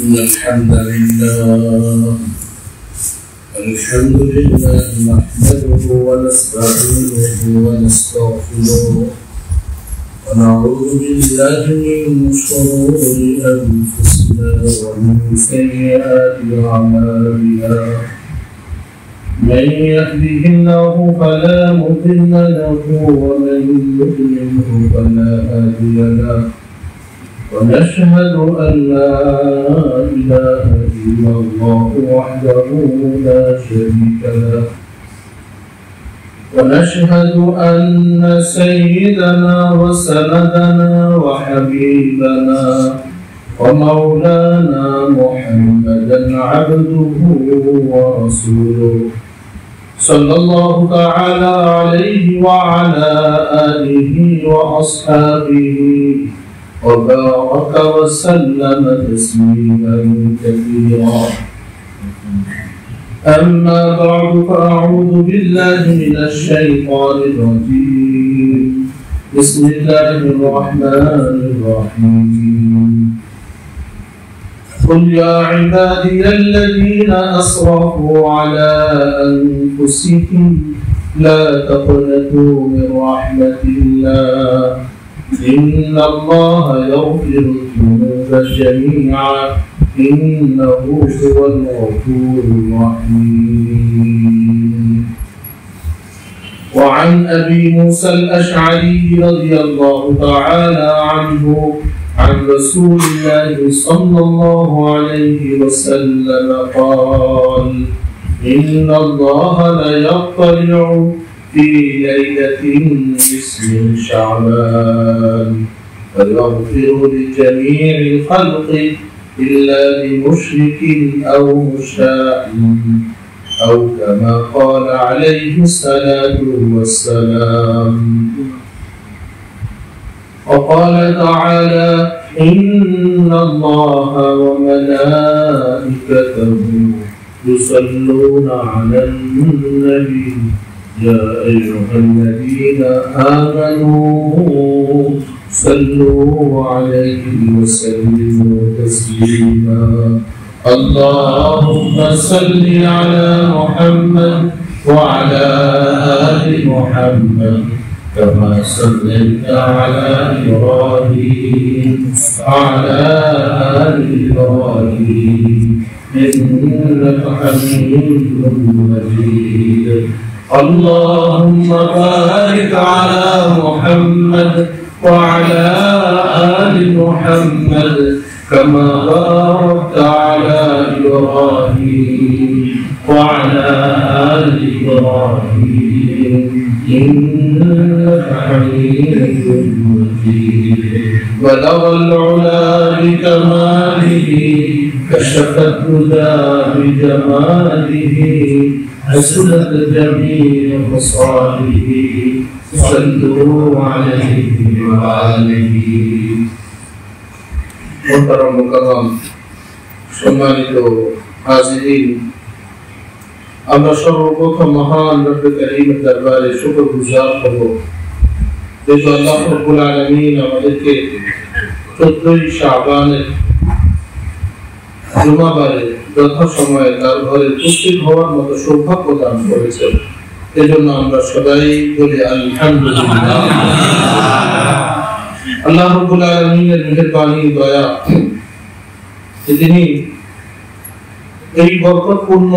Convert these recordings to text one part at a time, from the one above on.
الحمد لله نحمده ونستعينه ونستغفره ونعوذ بالله من شرور أنفسنا ومن سيئات أعمالنا من يهده الله فلا مضل له ومن يضلله فلا هادي له ونشهد أن لا إله إلا الله وحده لا شريك له ونشهد أن سيدنا وسندنا وحبيبنا ومولانا محمدا عبده ورسوله صلى الله تعالى عليه وعلى آله وأصحابه وبارك وسلم تسليما كثيرا. أما بعد فأعوذ بالله من الشيطان الرجيم. بسم الله الرحمن الرحيم. قل يا عبادي الذين أسرفوا على أنفسهم لا تقنطوا من رحمة الله إن الله يغفر الذنوب جميعا إنه هو الغفور الرحيم. وعن أبي موسى الأشعري رضي الله تعالى عنه عن رسول الله صلى الله عليه وسلم قال إن الله ليطلع في ليلة نصف شعبان فيغفر لجميع الخلق إلا لمشرك أو مشاء أو كما قال عليه الصلاة والسلام. وقال تعالى إن الله وملائكته يصلون على النبي يا أيها الذين آمنوا صلوا عليه وسلموا تسليما. اللهم صل على محمد وعلى آل محمد كما صليت على إبراهيم وعلى آل إبراهيم إنك حميد مجيد. اللهم بارك على محمد وعلى آل محمد كما باركت على إبراهيم وعلى آل إبراهيم إنك حميد مجيد. بلغ العلا بكماله كشف الهدى بجماله حسنت جميع خصاله صلوا عليه وآله. محترم মুকাররম সম্মানিত হাজিরিন, আমরা সর্বপ্রথম মহান রব্বুল কারীমের দরবারে শুকরগুজার হব যে আল্লাহ রাব্বুল আলামিন আমাদেরকে 14 শাবানের জুমাবারে যথাসময়ে তার ঘরে উপস্থিত হওয়ার মতো সৌভাগ্য দান করেছেন। এজন্য আমরা সবাই বলি আলহামদুলিল্লাহ। আল্লাহ রাব্বুল আলামিনের মেহেরবানি দয়া তিনি এই বরকতপূর্ণ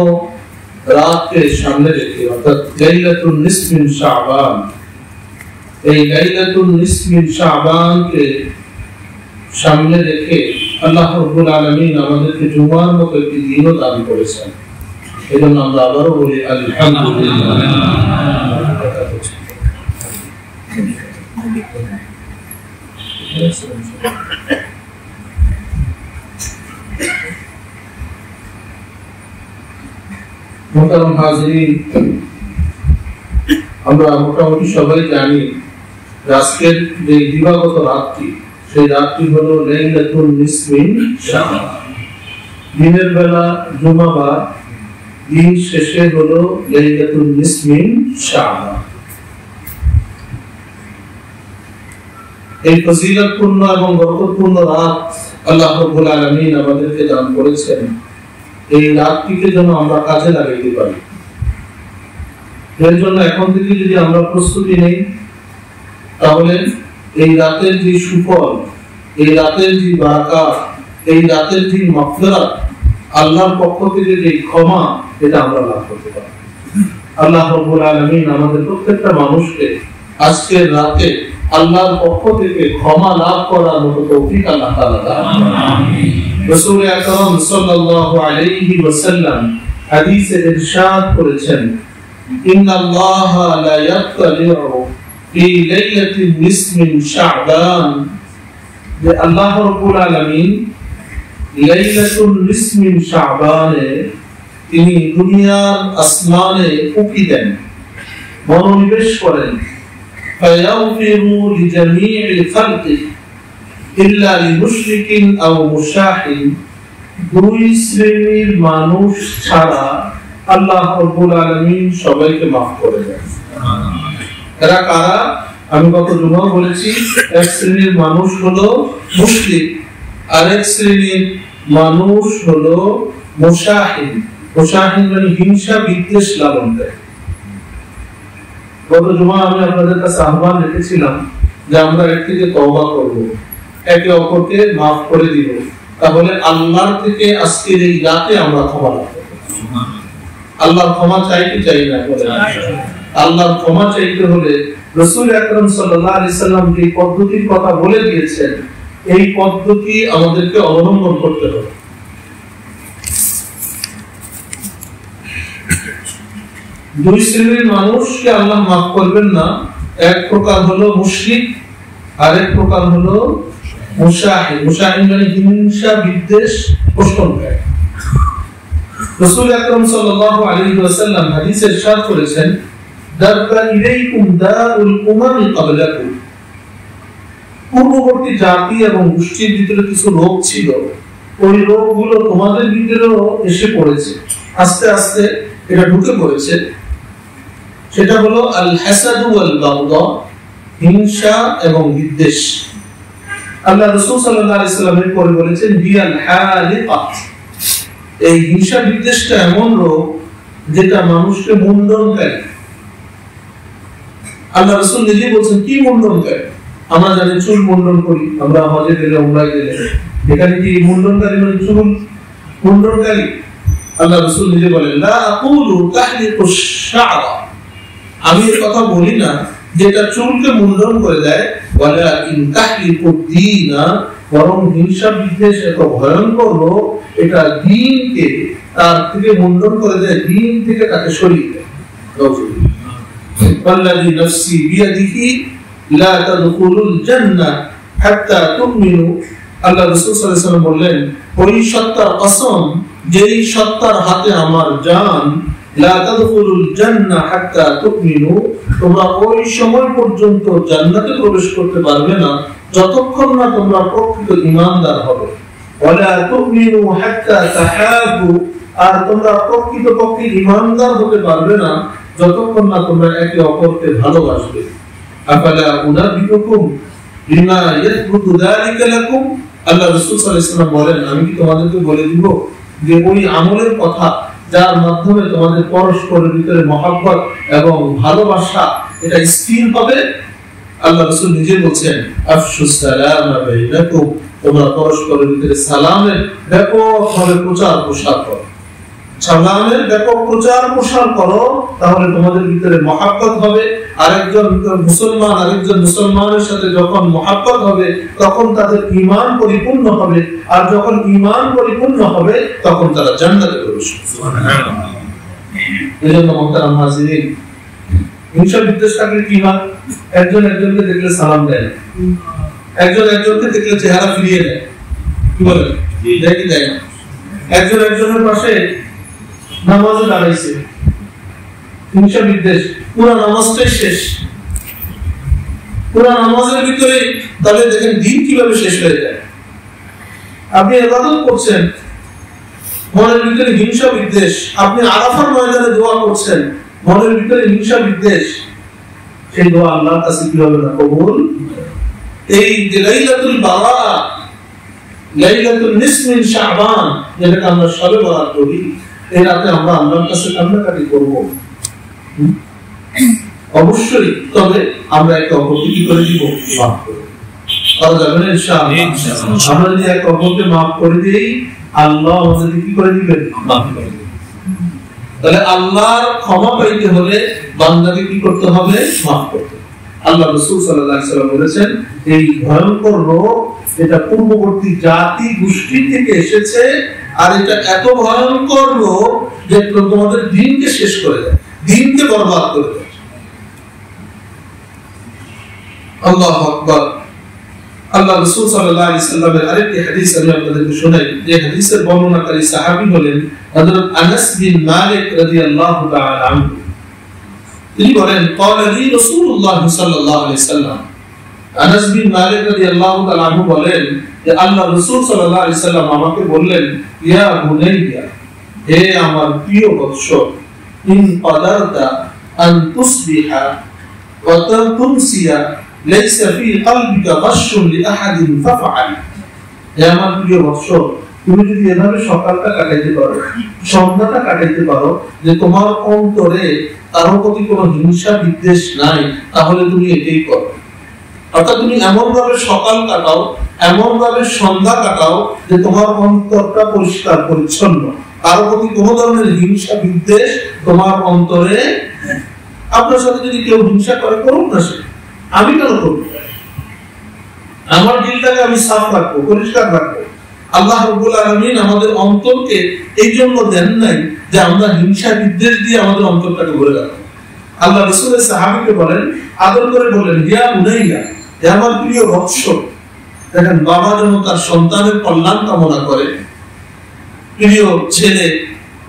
রাতকে সামনে রেখে অর্থাৎ লাইলাতুন নিসফিন শাবান, এই লাইলাতুন নিসফিন শাবানকে সামনে রেখে আল্লাহ রাব্বুল আলামিন আমাদেরকে জুমার মতো একটি দিনও দান করেছেন। এজন্য আমরা আবারও বলি আলহামদুলিল্লাহ। মুহতারাম হাজিরিন, আমরা মোটামুটি সবাই জানি আজকের যে দিবাগত রাতটি, সেই রাতটি হলো লাইলাতুল নিসফিন শাবান। দিনের বেলা জুমাবার, দিন শেষে হলো লাইলাতুল নিসফিন শাবান। এই ফজিলতপূর্ণ এবং বরকতপূর্ণ রাত আল্লাহ রাব্বুল আলামিন আমাদেরকে দান করেছেন এই রাতটিকে যেন আমরা কাজে লাগাইতে পারি। এর জন্য এখন থেকে যদি আমরা প্রস্তুতি নেই, তাহলে এই রাতের যে সুফল, এই রাতের যে বারাকাত, এই রাতের যে মাগফিরাত, আল্লাহর পক্ষ থেকে যে ক্ষমা, এটা আমরা লাভ করতে পারি। আল্লাহ রাব্বুল আলামিন আমাদের প্রত্যেকটা মানুষকে আজকের রাতে আল্লাহর পক্ষ থেকে ক্ষমা লাভ করার মতো তৌফিক আল্লাহ তাআলা দান করুন। আমিন। রাসূল আকরাম সাল্লাল্লাহু আলাইহি ওয়াসাল্লাম হাদিসে ইরশাদ করেছেন, ইন্নাল্লাহা লা ইয়াত্তালিউ ফি লাইলাতিন নিসমিন শাবান, যে আল্লাহ রাব্বুল আলামিন লাইলাতুল নিসমিন শাবানে তিনি দুনিয়ার আসমানে উকি দেন, মনোনিবেশ করেন। ফায়াগফিরু লিজামিইল খালকি ইল্লা লিমুশরিকিন আও মুশাহিন, দুই শ্রেণীর মানুষ ছাড়া আল্লাহ রাব্বুল আলামিন সবাইকে মাফ করে দেন। এরা কারা? আমি গত জুমা বলেছি, এক শ্রেণীর মানুষ হলো মুশরিক, আরেক শ্রেণীর মানুষ হলো মুশাহিন। মুশাহিন মানে হিংসা বিদ্বেষ লালনকারী। গত জুমা আমি আপনাদের কাছে আহ্বান রেখেছিলাম যে আমরা এর থেকে তওবা করব, একে অপরকে মাফ করে দিব, তাহলে আল্লাহর থেকে আজকের এই রাতে আমরা ক্ষমা লাভ করব। আল্লাহর ক্ষমা চাইতে চাই না বলে, আল্লাহর ক্ষমা চাইতে হলে রাসূল আকরাম সাল্লাল্লাহু আলাইহি সাল্লাম যে পদ্ধতির কথা বলে দিয়েছেন, এই পদ্ধতি আমাদেরকে অবলম্বন করতে হবে। দুই শ্রেণীর মানুষকে আল্লাহ মাফ করবেন না, এক প্রকার হলো মুশরিক, আরেক প্রকার হলো মুশাহিন। মুশাহিন মানে হিংসা বিদ্বেষ পোষণকারী। রাসূল আকরাম সাল্লাল্লাহু আলাইহি ওয়াসাল্লাম হাদিসে ইরশাদ করেছেন, দারবা ইলাইকুম দাউল উমামি ক্বাবলাকুম, পূর্ববর্তী জাতি এবং গোষ্ঠীর ভিতরে কিছু রোগ ছিল, ওই রোগগুলো তোমাদের ভিতরেও এসে পড়েছে, আস্তে আস্তে এটা ঢুকে পড়েছে। সেটা হলো আল হাসাদু ওয়াল বাগদা, হিংসা এবং বিদ্বেষ। আল্লাহ রাসূল সাল্লাল্লাহু আলাইহি ওয়াসাল্লাম পরে বলেছেন, হিয়াল হালিকাত, এই হিংসা বিদ্বেষটা এমন রোগ যেটা মানুষকে মুন্ডনকারী। আল্লাহ রাসূল নিজেই বলেছেন কি মুন্ডনকারী? আমরা জানি চুল মুন্ডন করি, আমরা হজে গেলে, উমরায় গেলে, এখানে কি মুন্ডনকারী মানে চুল মুন্ডনকারী? আল্লাহ রাসূল নিজে বলেন, লা আকুলু তাহলিকুশ শা'রা, আমি এই কথা বলি না যেটা চুলকে মুন্ডন করে দেয়, ওয়ালাকিন তাহলিকুদ দীনা, বরং হিংসা বিদ্বেষ এত ভয়ঙ্কর রোগ, এটা দ্বীনকে তার থেকে মুন্ডন করে দেয়, দ্বীন থেকে তাকে সরিয়ে দেয়। ওয়াল্লাযী নাফসি বিয়াদিহি লা তাদখুলুল জান্নাহ হাত্তা তুমিনু, আল্লাহ রাসূল সাল্লাল্লাহু আলাইহি ওয়াসাল্লাম বললেন, ওই সত্তার কসম যেই সত্তার হাতে আমার জান, লা তাদখুলুল জান্নাহ হাত্তা তুমিনু, তোমরা ওই সময় পর্যন্ত জান্নাতে প্রবেশ করতে পারবে না যতক্ষণ না তোমরা প্রকৃত ঈমানদার হবে। ওয়ালা তুমিনু হাত্তা তাহাবু, আর তোমরা প্রকৃতপক্ষে ঈমানদার হতে পারবে না যতক্ষণ না তোমরা একে অপরকে ভালোবাসবে। আফালা উনাবিউকুম বিমা ইয়াথবুতু যালিকা লাকুম, আল্লাহ রাসূল সাল্লাল্লাহু আলাইহি ওয়াসাল্লাম বলেন, আমি কি তোমাদেরকে বলে দিব যে ওই আমলের কথা যার মাধ্যমে তোমাদের পরস্পরের ভিতরে মহব্বত এবং ভালোবাসা এটা স্থির হবে। আল্লাহ রাসূল নিজে বলেন, আফশুস সালামা বাইনাকুম, তোমরা পরস্পরের ভিতরে সালামের ব্যাপকভাবে প্রচার প্রসার করো, সালামের ব্যাপক প্রচার প্রসার করো, তাহলে তোমাদের ভিতরে মহব্বত হবে। আরেকজন মুসলমান আরেকজন মুসলমানের সাথে যখন মহব্বত হবে, তখন তাদের ঈমান পরিপূর্ণ হবে, আর যখন ঈমান পরিপূর্ণ হবে তখন তারা জান্নাতে প্রবেশ করবে। সুবহানাল্লাহ। এজন্য মুহতারাম হাজিরিন, হিংসা বিদ্বেষ থাকলে কি হয়? একজন একজনকে দেখলে সালাম দেয়, একজন একজনকে দেখলে চেহারা ফিরিয়ে দেয়, কি বলে দেখি দেয় না। একজন একজনের পাশে নামাজে দাঁড়াইছে, হিংসা বিদ্বেষ, পুরো নামাজটাই শেষ। পুরো নামাজের ভিতরে তাহলে দেখেন দিন কিভাবে শেষ হয়ে যায়। আপনি ইবাদত করছেন, মনের ভিতরে হিংসা বিদ্বেষ, আপনি আরাফার ময়দানে দোয়া করছেন, মনের ভিতরে হিংসা বিদ্বেষ, সেই দোয়া আল্লাহর কাছে কি হবে না? কবুল। এই লাইলাতুল বারা, লাইলাতুল নিসফ মিন শাবান, যেটাকে আমরা শবে বরাত বলি, এই রাতে আমরা আল্লাহর কাছে কান্নাকাটি করব অবশ্যই। তবে আমরা একটা অপরকে কি করে দিব? মাফ করে তারা যাবেন ইনশাআল্লাহ। আমরা যদি একটা অপরকে মাফ করে দিই, আল্লাহ আমাদেরকে কি করে দিবেন? মাফ করে দিবেন। তাহলে আল্লাহর ক্ষমা পাইতে হলে বান্দাকে কি করতে হবে? মাফ করতে হবে। আল্লাহ রাসূল সাল্লাল্লাহু আলাইহি ওয়াসাল্লাম বলেছেন, এই ভয়ঙ্কর রোগ এটা পূর্ববর্তী জাতি গোষ্ঠী থেকে এসেছে, আর এটা এত ভয়ঙ্কর রোগ যে তোমাদের দিনকে শেষ করে দেয়, দিনকে বরবাদ করে দেয়। আল্লাহু আকবার। আল্লাহ রাসূল সাল্লাল্লাহু আলাইহি ওয়াসাল্লামের আরেকটি হাদিস আমি আপনাদেরকে শোনাই। যে হাদিসের বর্ণনাকারী সাহাবী হলেন হযরত আনাস বিন মালিক রাদিয়াল্লাহু তাআলা আনহু। তিনি বলেন, قال لي رسول الله صلى الله عليه وسلم, আনাস বিন মালিক রাদিয়াল্লাহু তাআলা আনহু বলেন যে আল্লাহ রাসূল সাল্লাল্লাহু আলাইহি ওয়াসাল্লাম আমাকে বললেন, ইয়া বুনাইয়া, হে আমার প্রিয় বৎস, ইন কাদারতা আন তুসবিহা ওয়া তুমসিয়া লাইসা ফি কলবিকা গাশশুন লিআহাদিন ফাফআল। হে আমার প্রিয় বৎস, তুমি যদি এভাবে সকালটা কাটাইতে পারো, সন্ধ্যাটা কাটাইতে পারো, যে তোমার অন্তরে কারো প্রতি কোনো হিংসা বিদ্বেষ নাই, তাহলে তুমি এটাই করো। অর্থাৎ তুমি এমন ভাবে সকাল কাটাও, এমন ভাবে সন্ধ্যা কাটাও যে তোমার অন্তরটা পরিষ্কার পরিচ্ছন্ন, কারো প্রতি কোনো ধরনের হিংসা বিদ্বেষ তোমার অন্তরে। আপনার সাথে যদি কেউ হিংসা করে, করুন না, সে আমি কেন করবো? আমার দিলটাকে আমি সাফ রাখবো, পরিষ্কার রাখবো। আল্লাহ রাব্বুল আলামিন আমাদের অন্তরকে এই জন্য দেন নাই যে আমরা হিংসা বিদ্বেষ দিয়ে আমাদের অন্তরটাকে ভরে রাখবো। আল্লাহ রাসূলের সাহাবীকে বলেন, আদর করে বলেন, ইয়া বুনাইয়া, হে আমার প্রিয় বৎস। দেখেন, বাবা যেন তার সন্তানের কল্যাণ কামনা করে, প্রিয় ছেলে,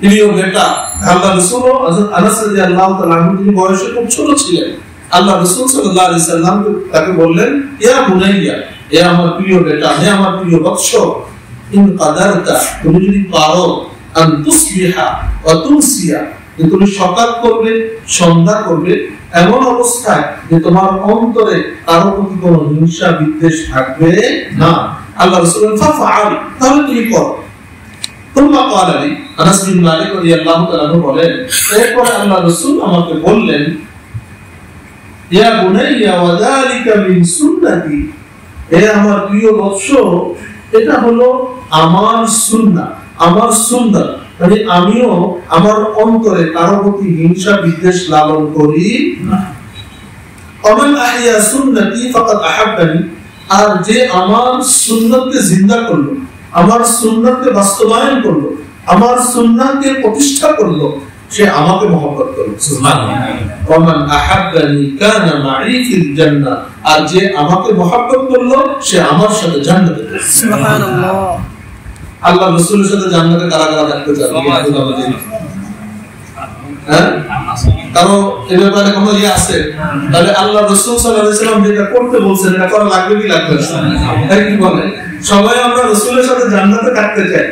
প্রিয় বেটা। আল্লাহ রাসূল হযরত আনাস রাদিয়াল্লাহু তাআলা আনহু, তিনি বয়সে খুব ছোট ছিলেন। আল্লাহ রাসূল সাল্লাল্লাহু আলাইহি সাল্লাম তাকে বললেন, ইয়া বুনাইয়া, হে আমার প্রিয় বেটা, হে আমার প্রিয় বৎস, ইন কাদারতা, তুমি যদি পারো, আন তুসবিহা ওয়া তুমসিয়া, যে তুমি সকাল করবে, সন্ধ্যা করবে, এমন অবস্থায় যে তোমার অন্তরে কারো প্রতি কোনো হিংসা বিদ্বেষ থাকবে না। আল্লাহ রাসূল ফাফআল, তাহলে তুমি করো। তোমরা কালালি, আনাস বিন মালিক রাদিয়াল্লাহু তাআলা বলেন, এরপর আল্লাহ রাসূল আমাকে বললেন, ইয়া বুনাইয়া ওয়া যালিকা মিন সুন্নতি, হে আমার প্রিয় বৎস, এটা হলো আমার সুন্নাহ, আমার সুন্নাত। মানে আমিও আমার অন্তরে কারো প্রতি হিংসা বিদ্বেষ লালন করি না। ওমান আহইয়া সুন্নতি ফাকাদ আহাব্বানি, আর যে আমার সুন্নাতকে জিন্দা করলো, আমার সুন্নাতকে বাস্তবায়ন করলো, আমার সুন্নাতকে প্রতিষ্ঠা করলো, সে আমাকে মহব্বত করলো। সুবহানাল্লাহ। ওমান আহাব্বানি কানা মাই ফিল জান্নাহ, আর যে আমাকে মহব্বত করলো, সে আমার সাথে জান্নাতে যাবে। সুবহানাল্লাহ। আল্লাহ রাসূলের সাথে জান্নাতে কারা কারা থাকতে চায়? হ্যাঁ, কারো এই ব্যাপারে কোনো ইয়ে আছে? তাহলে আল্লাহ রাসূল সাল্লাল্লাহু আলাইহি ওয়াসাল্লাম যেটা করতে বলছেন, এটা করা লাগবে কি লাগবে না? তাই কি বলে? সবাই আমরা রাসূলের সাথে জান্নাতে থাকতে চাই।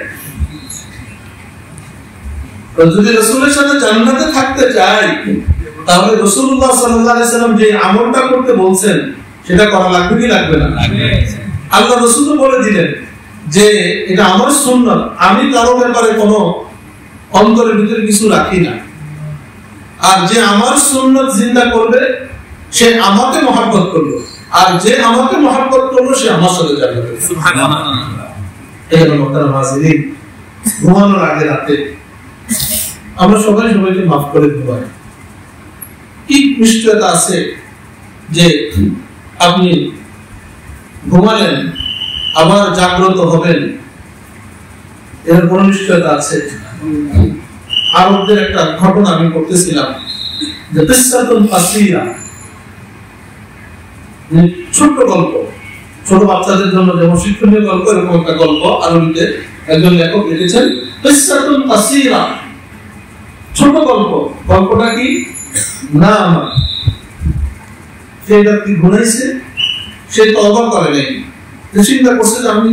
তো যদি রাসূলের সাথে জান্নাতে থাকতে চাই, তাহলে রাসূলুল্লাহ সাল্লাল্লাহু আলাইহি ওয়াসাল্লাম যে আমলটা করতে বলছেন, সেটা করা লাগবে কি লাগবে না? আল্লাহ রাসূল বলে দিলেন যে এটা আমার সুন্নাত, আমি কারো ব্যাপারে কোনো অন্তরের ভিতরে কিছু রাখি না, আর যে আমার সুন্নাত জিন্দা করবে, সে আমাকে মহব্বত করলো, আর যে আমাকে মহব্বত করলো, সে আমার সাথে জান্নাতে। সুবহানাল্লাহ। এই হলো মুহতারাম হাজিরিন, ঘুমানোর আগে রাতে আমরা সবাই সবাইকে মাফ করে ঘুমাই। কি নিশ্চয়তা আছে যে আপনি ঘুমালেন, আবার জাগ্রত হবেন? এর কোন নিশ্চয়তা আছে? আরবদের একটা ঘটনা আমি করতেছিলাম, যে কিসসাতুন কাসীরা, ছোট গল্প, ছোট বাচ্চাদের জন্য যেমন শিক্ষণীয় গল্প, এরকম একটা গল্প আরবিতে একজন লেখক লিখেছেন, কিসসাতুন কাসীরা, ছোট গল্প। গল্পটা কি? না, সে ব্যক্তি ঘুমাইছে, সে তওবা করে নাই, চিন্তা করছে যে আমি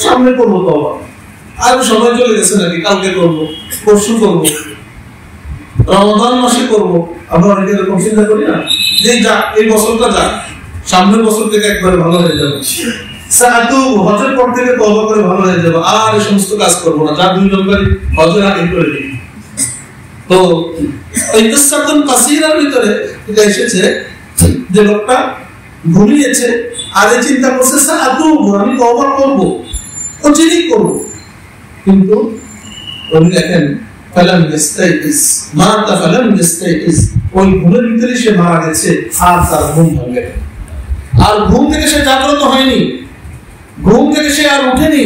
সামনে করবো তওবা, আর সময় চলে গেছে নাকি, কালকে করবো, পরশু করবো, রমজান মাসে করবো। আমরা অনেকে এরকম চিন্তা করি না, যে যাক, এই বছরটা যাক, সামনের বছর থেকে একবারে ভালো হয়ে যাবে। সাদু হজের পর থেকে তওবা করে ভালো হয়ে যাবে, আর এই সমস্ত কাজ করব না, যা 2 নম্বর হজের আগে করে দিই। তো এই কিসাতুন কাসীরার ভিতরে এটা এসেছে যে লোকটা ঘুমিয়েছে আর এই চিন্তা করছে সাদু আমি তওবা করব, ও চিনি করব, কিন্তু উনি দেখেন ফালাম ইস্তাইকিস মাতা ফালাম ইস্তাইকিস, ওই ঘুমের ভিতরে সে মারা গেছে আর তার ঘুম ভাঙে, আর ঘুম থেকে সে জাগ্রত হয়নি, ঘুম থেকে সে আর উঠেনি,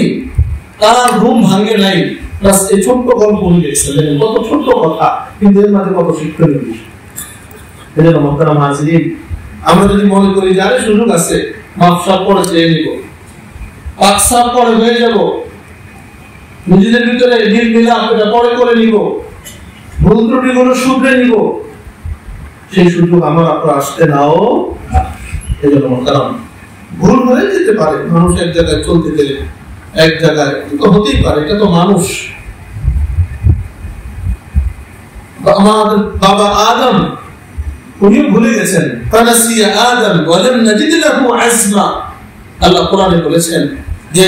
তার আর ঘুম ভাঙে নাই। বাস এই ছোট্ট গল্প উনি লিখছেন, কত ছোট্ট কথা কিন্তু এর মাঝে কত শিক্ষণীয় বিষয়। এজন্য মুহতারাম হাজিরিন, আমরা যদি মনে করি যে আরে সুযোগ আছে, মাফসাব পরে চেয়ে নিব, পাকসাব পরে হয়ে যাব, নিজেদের ভিতরে দিল মিলাপ এটা পরে করে নিব, ভুল ত্রুটিগুলো শুধরে নিব, সেই সুযোগ আমার আপনার আসতে নাও। এজন্য মুহতারাম ভুল হয়ে যেতে পারে, মানুষ এক জায়গায় চলতে গেলে এক জায়গায় তো হতেই পারে, এটা তো মানুষ। আমাদের বাবা আদম উনিও ভুলে গেছেন, ফানাসিয়া আদম ওয়ালাম নাজিদ লাহু আজমা, আল্লাহ কোরআনে বলেছেন যে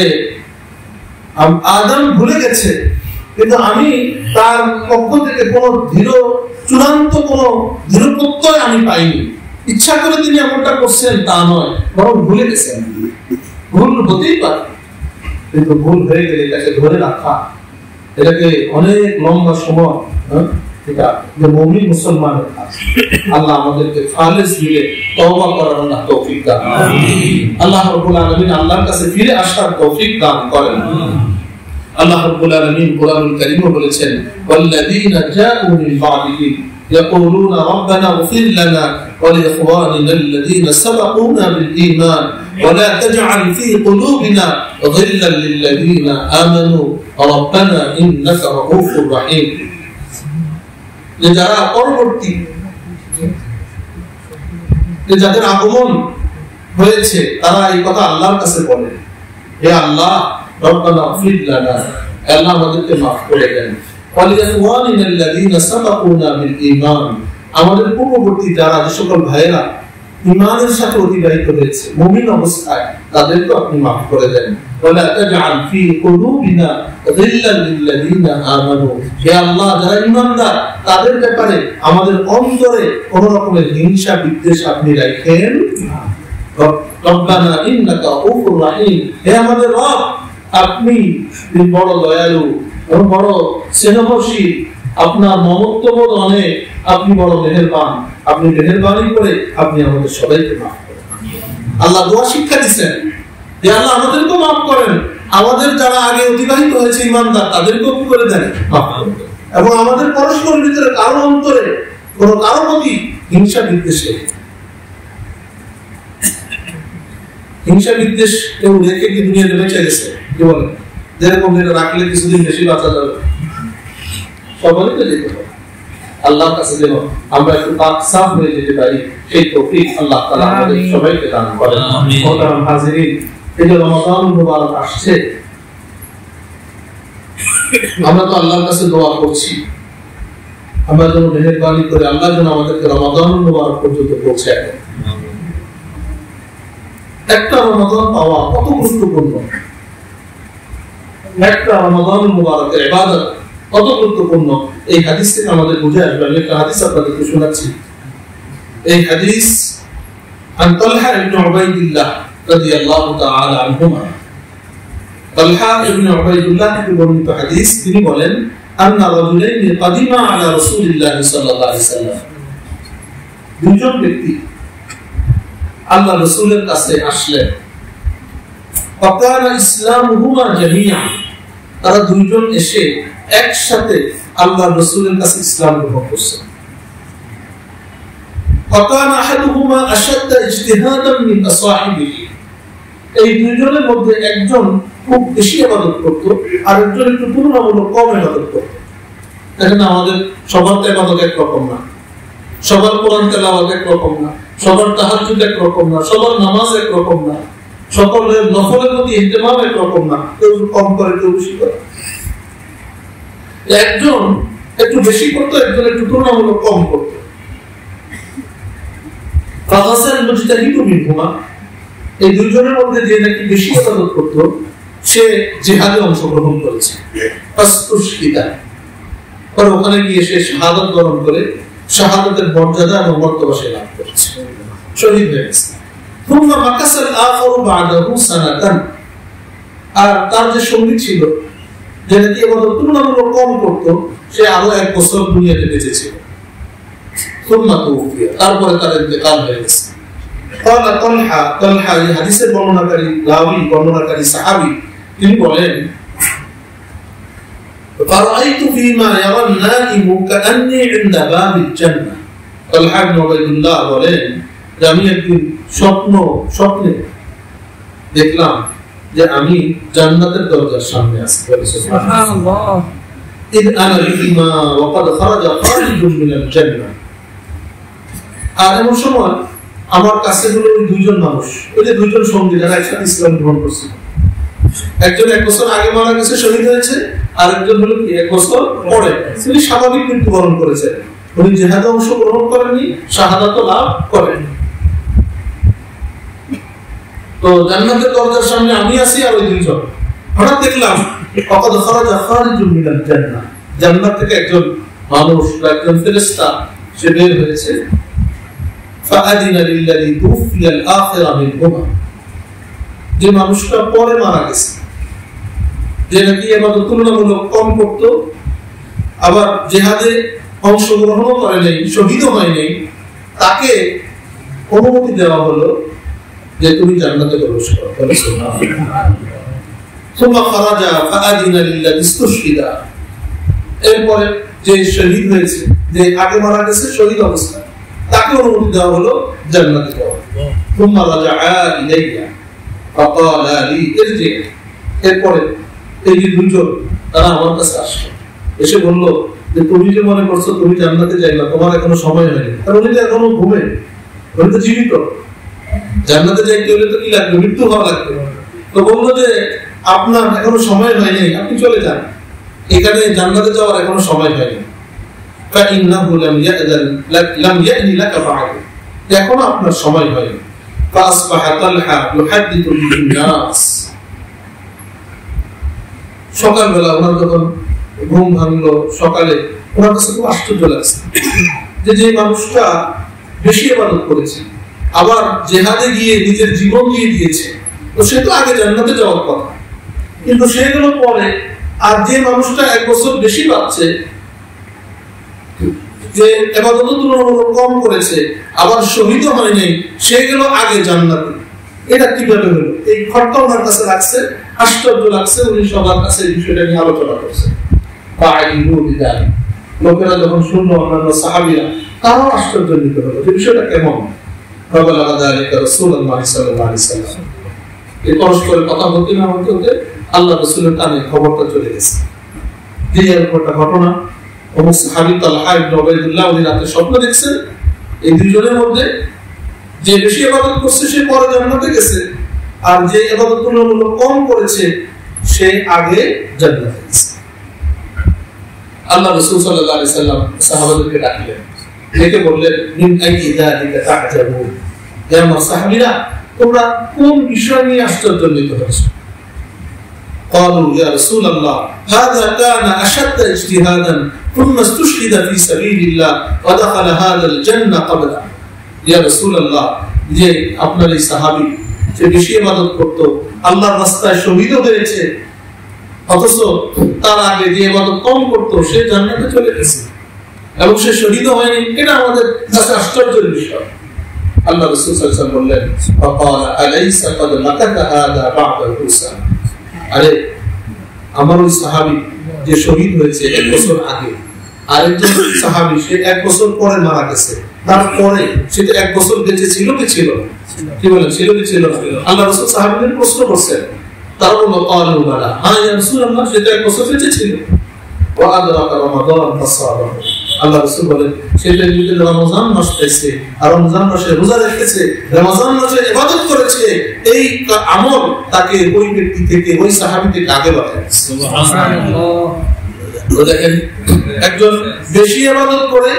আদম ভুলে গেছে, কিন্তু আমি তার পক্ষ থেকে কোনো চূড়ান্ত কোনো দৃঢ় প্রত্যয় আমি পাইনি। ইচ্ছা করে তিনি এমনটা করছেন তা নয়, বরং ভুলে গেছেন। ভুল হতেই পারে, কিন্তু ভুল হয়ে গেলে এটাকে ধরে রাখা, এটাকে অনেক লম্বা সময় এটা যে মুমিন মুসলমানের কাজ। আল্লাহ আমাদেরকে খালিস দিয়ে তওবা করার তৌফিক দান করেন। আল্লাহ রাব্বুল আলামিন আল্লাহর কাছে ফিরে আসার তৌফিক দান করেন। আল্লাহ রাব্বুল আলামিন কোরআনুল কারীমে বলেছেন, ওয়াল্লাযীনা জাউ মিন বা'দিহিম ইয়াকুলুনা রাব্বানা ইগফির লানা ওয়া লিইখওয়ানিনা আল্লাযীনা সাবাকুনা বিল ঈমান ওয়া লা তাজআল ফী কুলুবিনা গিল্লাল লিল্লাযীনা আমানু রাব্বানা ইন্নাকা রাউফুর রাহিম। যে যারা পরবর্তী, যে যাদের আগমন হয়েছে, তারা এই কথা আল্লাহর কাছে বলে, হে আল্লাহ রব্বানা ইগফির লানা, আল্লাহ আমাদেরকে মাফ করে দেন, ওয়া লিইখওয়ানিনা আল্লাযীনা সাবাকুনা বিল ঈমান, আমাদের পূর্ববর্তী যারা যে সকল ভাইয়েরা ঈমানের সাথে অতিবাহিত হয়েছে মুমিন অবস্থায়, তাদেরকে আপনি মাফ করে দেন। ওয়ালা তাজআল ফী কুলুবিনা গিল্লাল লিল্লাযীনা আমানু, হে আল্লাহ যারা ঈমানদার তাদের ব্যাপারে আমাদের অন্তরে কোন রকমের হিংসা বিদ্বেষ আপনি রাখেন না। রব্বানা ইন্নাকা রাউফুর রাহিম, হে আমাদের রব আপনি বড় দয়ালু এবং বড় স্নেহশীল, আপনার মমত্ববোধ অনেক, আপনি বড় মেহেরবান, আপনি মেহেরবানি করে আপনি আমাদের সবাইকে মাফ করেন। আল্লাহ দোয়া শিক্ষা দিচ্ছেন যে আল্লাহ আমাদেরকেও মাফ করেন, আমাদের যারা আগে অতিবাহিত হয়েছে ঈমানদার তাদেরকেও কি করে দেন, মাফ করেন, এবং আমাদের পরস্পরের ভিতরে কারো অন্তরে কোনো কারো প্রতি হিংসা বিদ্বেষ কেউ রেখে কি দুনিয়াতে বেঁচে গেছে? কি বলেন? যেরকম এটা রাখলে কিছুদিন বেশি বাঁচা যাবে, সবাই তো যেতে হবে আল্লাহর কাছে, যেন আমরা একটু পাক সাফ হয়ে যেতে পারি, সেই তৌফিক আল্লাহ তাআলা আমাদের সবাইকে দান করেন। মুহতারাম হাজিরিন, এই যে রমাদান মুবারক আসছে, আমরা তো আল্লাহর কাছে দোয়া করছি, আমরা যেন মেহেরবানি করে আল্লাহ যেন আমাদেরকে রমাদান মুবারক পর্যন্ত পৌঁছায় দেন। একটা রমাদান পাওয়া কত গুরুত্বপূর্ণ, একটা রমাদান মুবারকের ইবাদত কত গুরুত্বপূর্ণ, এই হাদিস থেকে আমাদের বুঝে আসবে। আমি একটা হাদিস আপনাদেরকে শোনাচ্ছি। এই হাদিস عن طلحة بن عبيد الله رضي الله تعالى عنهما। طلحة بن عبيد الله থেকে বর্ণিত হাদিস, তিনি বলেন أن رجلين قدما على رسول الله صلى الله عليه وسلم, দুজন ব্যক্তি আল্লাহ রাসূলের কাছে আসলেন। فقال إسلامهما جميعا, তারা দুইজন এসে একসাথে আল্লাহ রাসূলের কাছে ইসলাম গ্রহণ করছেন। فقال أحدهما أشد اجتهادا من صاحبه, এই দুইজনের মধ্যে একজন খুব বেশি ইবাদত করত আর একজন একটু তুলনামূলক কম ইবাদত করত। দেখেন আমাদের সবার ইবাদত এক রকম না, সবার কোরআন তেলাওয়াত এক রকম না, সবার তাহাজ্জুদ এক রকম না, সবার নামাজ এক রকম না, সকলের নফলের প্রতি ইহতিমাম এক রকম না, কেউ কম করে কেউ বেশি করে। একজন একটু বেশি করতো, একজন একটু তুলনামূলক কম করতো। ফাগাসাল মুজতাহিদু মিনহুমা, এই দুইজনের মধ্যে যে নাকি বেশি ইবাদত করত সে জিহাদে অংশগ্রহণ করেছে, পরে ওখানে গিয়ে সে শাহাদাত বরণ করে শাহাদাতের মর্যাদা এবং মর্তবা সে লাভ করেছে, শহীদ হয়ে গেছে। আর তার যে সঙ্গী ছিল যে নাকি ইবাদত তুলনামূলক কম করত, সে আরো 1 বছর দুনিয়াতে বেঁচে ছিল। তারপরে তার ইন্তেকাল হয়ে গেছে। তালহা এই হাদিসের বর্ণনাকারী রাবী, বর্ণনাকারী সাহাবী, তিনি বলেন فرأيت فيما يرى النائم كأني عند باب الجنة। তালহা ইবনে উবাইদুল্লাহ বলেন যে আমি একদিন স্বপ্নে দেখলাম যে আমি জান্নাতের দরজার সামনে আছি। সুবহানাল্লাহ। إذ أنا بهما وقد خرج خالد من الجنة। আর এমন সময় আমার কাছে হলো ওই দুইজন মানুষ, ওই যে দুইজন সঙ্গী যারা একসাথে ইসলাম গ্রহণ করছে। একজন 1 বছর আগে মারা গেছে, শহীদ হয়েছে, আর একজন হলো কি 1 বছর পরে তিনি স্বাভাবিক মৃত্যুবরণ করেছে। উনি জিহাদে অংশগ্রহণ করেননি, শাহাদাত লাভ করেননি। তো জান্নাতের দরজার সামনে আমি আছি আর ওই দুইজন। হঠাৎ দেখলাম ফাকাদ খারাজা খারিজুম মিনাল জান্নাহ, জান্নাত থেকে একজন মানুষ বা একজন ফেরেশতা সে বের হয়েছে। ফাআদিনা লিল্লাযী তুফিয়াল আখিরা মিনহুমা, যে মানুষটা পরে মারা গেছে, যে নাকি ইবাদত তুলনামূলক কম করত, আবার জিহাদে অংশগ্রহণও করে নাই, শহীদও হয় নাই, তাকে অনুমতি দেওয়া হলো যে তুমি জান্নাতে প্রবেশ করো। সুম্মা খারাজা ফাআদিনা লিল্লাযী ইসতুশহিদা, এরপরে যে শহীদ হয়েছে, যে আগে মারা গেছে শহীদ অবস্থায়, তাকে অনুমতি দেওয়া হলো জান্নাতে যাওয়ার। সুম্মা রাজাআ ইলাইয়া ফাকালা লি ইরজি, এরপরে এই যে দুজন তারা আমার কাছে আসলো, এসে বলল যে তুমি যে মনে করছো তুমি জান্নাতে যাইবা, তোমার এখনো সময় হয়নি। কারণ উনি তো এখনো ঘুমে, উনি তো জীবিত, জান্নাতে যাইতে হলে তো কি লাগবে, মৃত্যু হওয়া লাগবে। তো বললো যে আপনার এখনো সময় হয়নি, আপনি চলে যান, এখানে জান্নাতে যাওয়ার এখনো সময় হয়নি। ফাইন্নাহু লাম ইয়ানি লাকা বা'দ, এখনো আপনার সময় হয়নি। ফাসবাহা তালহা ইউহাদ্দিথু বিন নাস, সকালবেলা ওনার যখন ঘুম ভাঙলো, সকালে ওনার কাছে খুব আশ্চর্য লাগছে যে যে মানুষটা বেশি ইবাদত করেছে, আবার জিহাদে গিয়ে নিজের জীবন দিয়ে দিয়েছে, তো সে তো আগে জান্নাতে যাওয়ার কথা, কিন্তু সেগুলো পরে। আর যে মানুষটা 1 বছর বেশি পাচ্ছে, যে ইবাদত তুলনামূলক কম করেছে, আবার শহীদ হয় নাই, সেগুলো আগে জান্নাতে। এটা কিভাবে হলো? এই ঘটনা ওনার কাছে লাগছে, আশ্চর্য লাগছে। উনি সবার কাছে এই বিষয়টা নিয়ে আলোচনা করছেন। লোকেরা যখন শুনলো, অন্যান্য সাহাবীরা, তারাও আশ্চর্যান্বিত হলো যে বিষয়টা কেমন। পরস্পরের কথা বলতে না হতে আল্লাহ রাসূলের কানে খবরটা চলে গেছে যে এরকমটা ঘটনা। অমুক সাহাবী তালহা ইবনে উবাইদুল্লাহ উনি রাতে স্বপ্ন দেখছেন, এই দুইজনের মধ্যে যে বেশি ইবাদত করছে সে পরে জান্নাতে গেছে, আর যে ইবাদত তুলনামূলক কম করেছে সে আগে জান্নাতে গেছে। আল্লাহ রাসূল সাল্লাল্লাহু আলাইহি সাল্লাম সাহাবাদেরকে ডাকলেন, ডেকে বললেন, মিন আইয়ি যালিকা তা'জাবুন, হে আমার সাহাবীরা, তোমরা কোন বিষয় নিয়ে আশ্চর্যান্বিত হচ্ছ? قالوا يا رسول الله هذا كان أشد اجتهادا ثم استشهد في سبيل الله ودخل هذا الجنة قبله। يا رسول الله, যে আপনার এই সাহাবী যে বেশি ইবাদত করত, আল্লাহর রাস্তায় শহীদ হয়েছে, অথচ তার আগে যে ইবাদত কম করত সে জান্নাতে চলে গেছে এবং সে শহীদ হয়নি। এটা আমাদের কাছে আশ্চর্যের বিষয়। আল্লাহ রাসূল সাল্লাল্লাহু আলাইহি ওয়াসাল্লাম বললেন, ফাকালা আলাইসা ক্বাদ মাকাতা হাদা বা'দা হুসান, আরে আমার ওই সাহাবী যে শহীদ হয়েছে 1 বছর আগে, আরেকজন সাহাবী সে 1 বছর পরে মারা গেছে, তারপরে সে তো 1 বছর বেঁচে ছিল কি ছিল? কি বলেন, ছিল কি ছিল? আল্লাহ রাসূল সাহাবীদের প্রশ্ন করছেন, তারা বলল ক্বালু বালা, হ্যাঁ ইয়া রাসূলুল্লাহ, সে তো 1 বছর বেঁচে ছিল। ওয়া আদরাকা রমাদান ফাসাবাহু, আল্লাহ রাসূল বলেন সে তো রমজান মাস পেয়েছে, আর রমজান মাসে রোজা রেখেছে, রমজান মাসে ইবাদত করেছে, এই আমল তাকে ওই ব্যক্তি থেকে, ওই সাহাবী থেকে আগে বাড়ায়। সুবহানাল্লাহ। তো দেখেন, একজন বেশি ইবাদত করে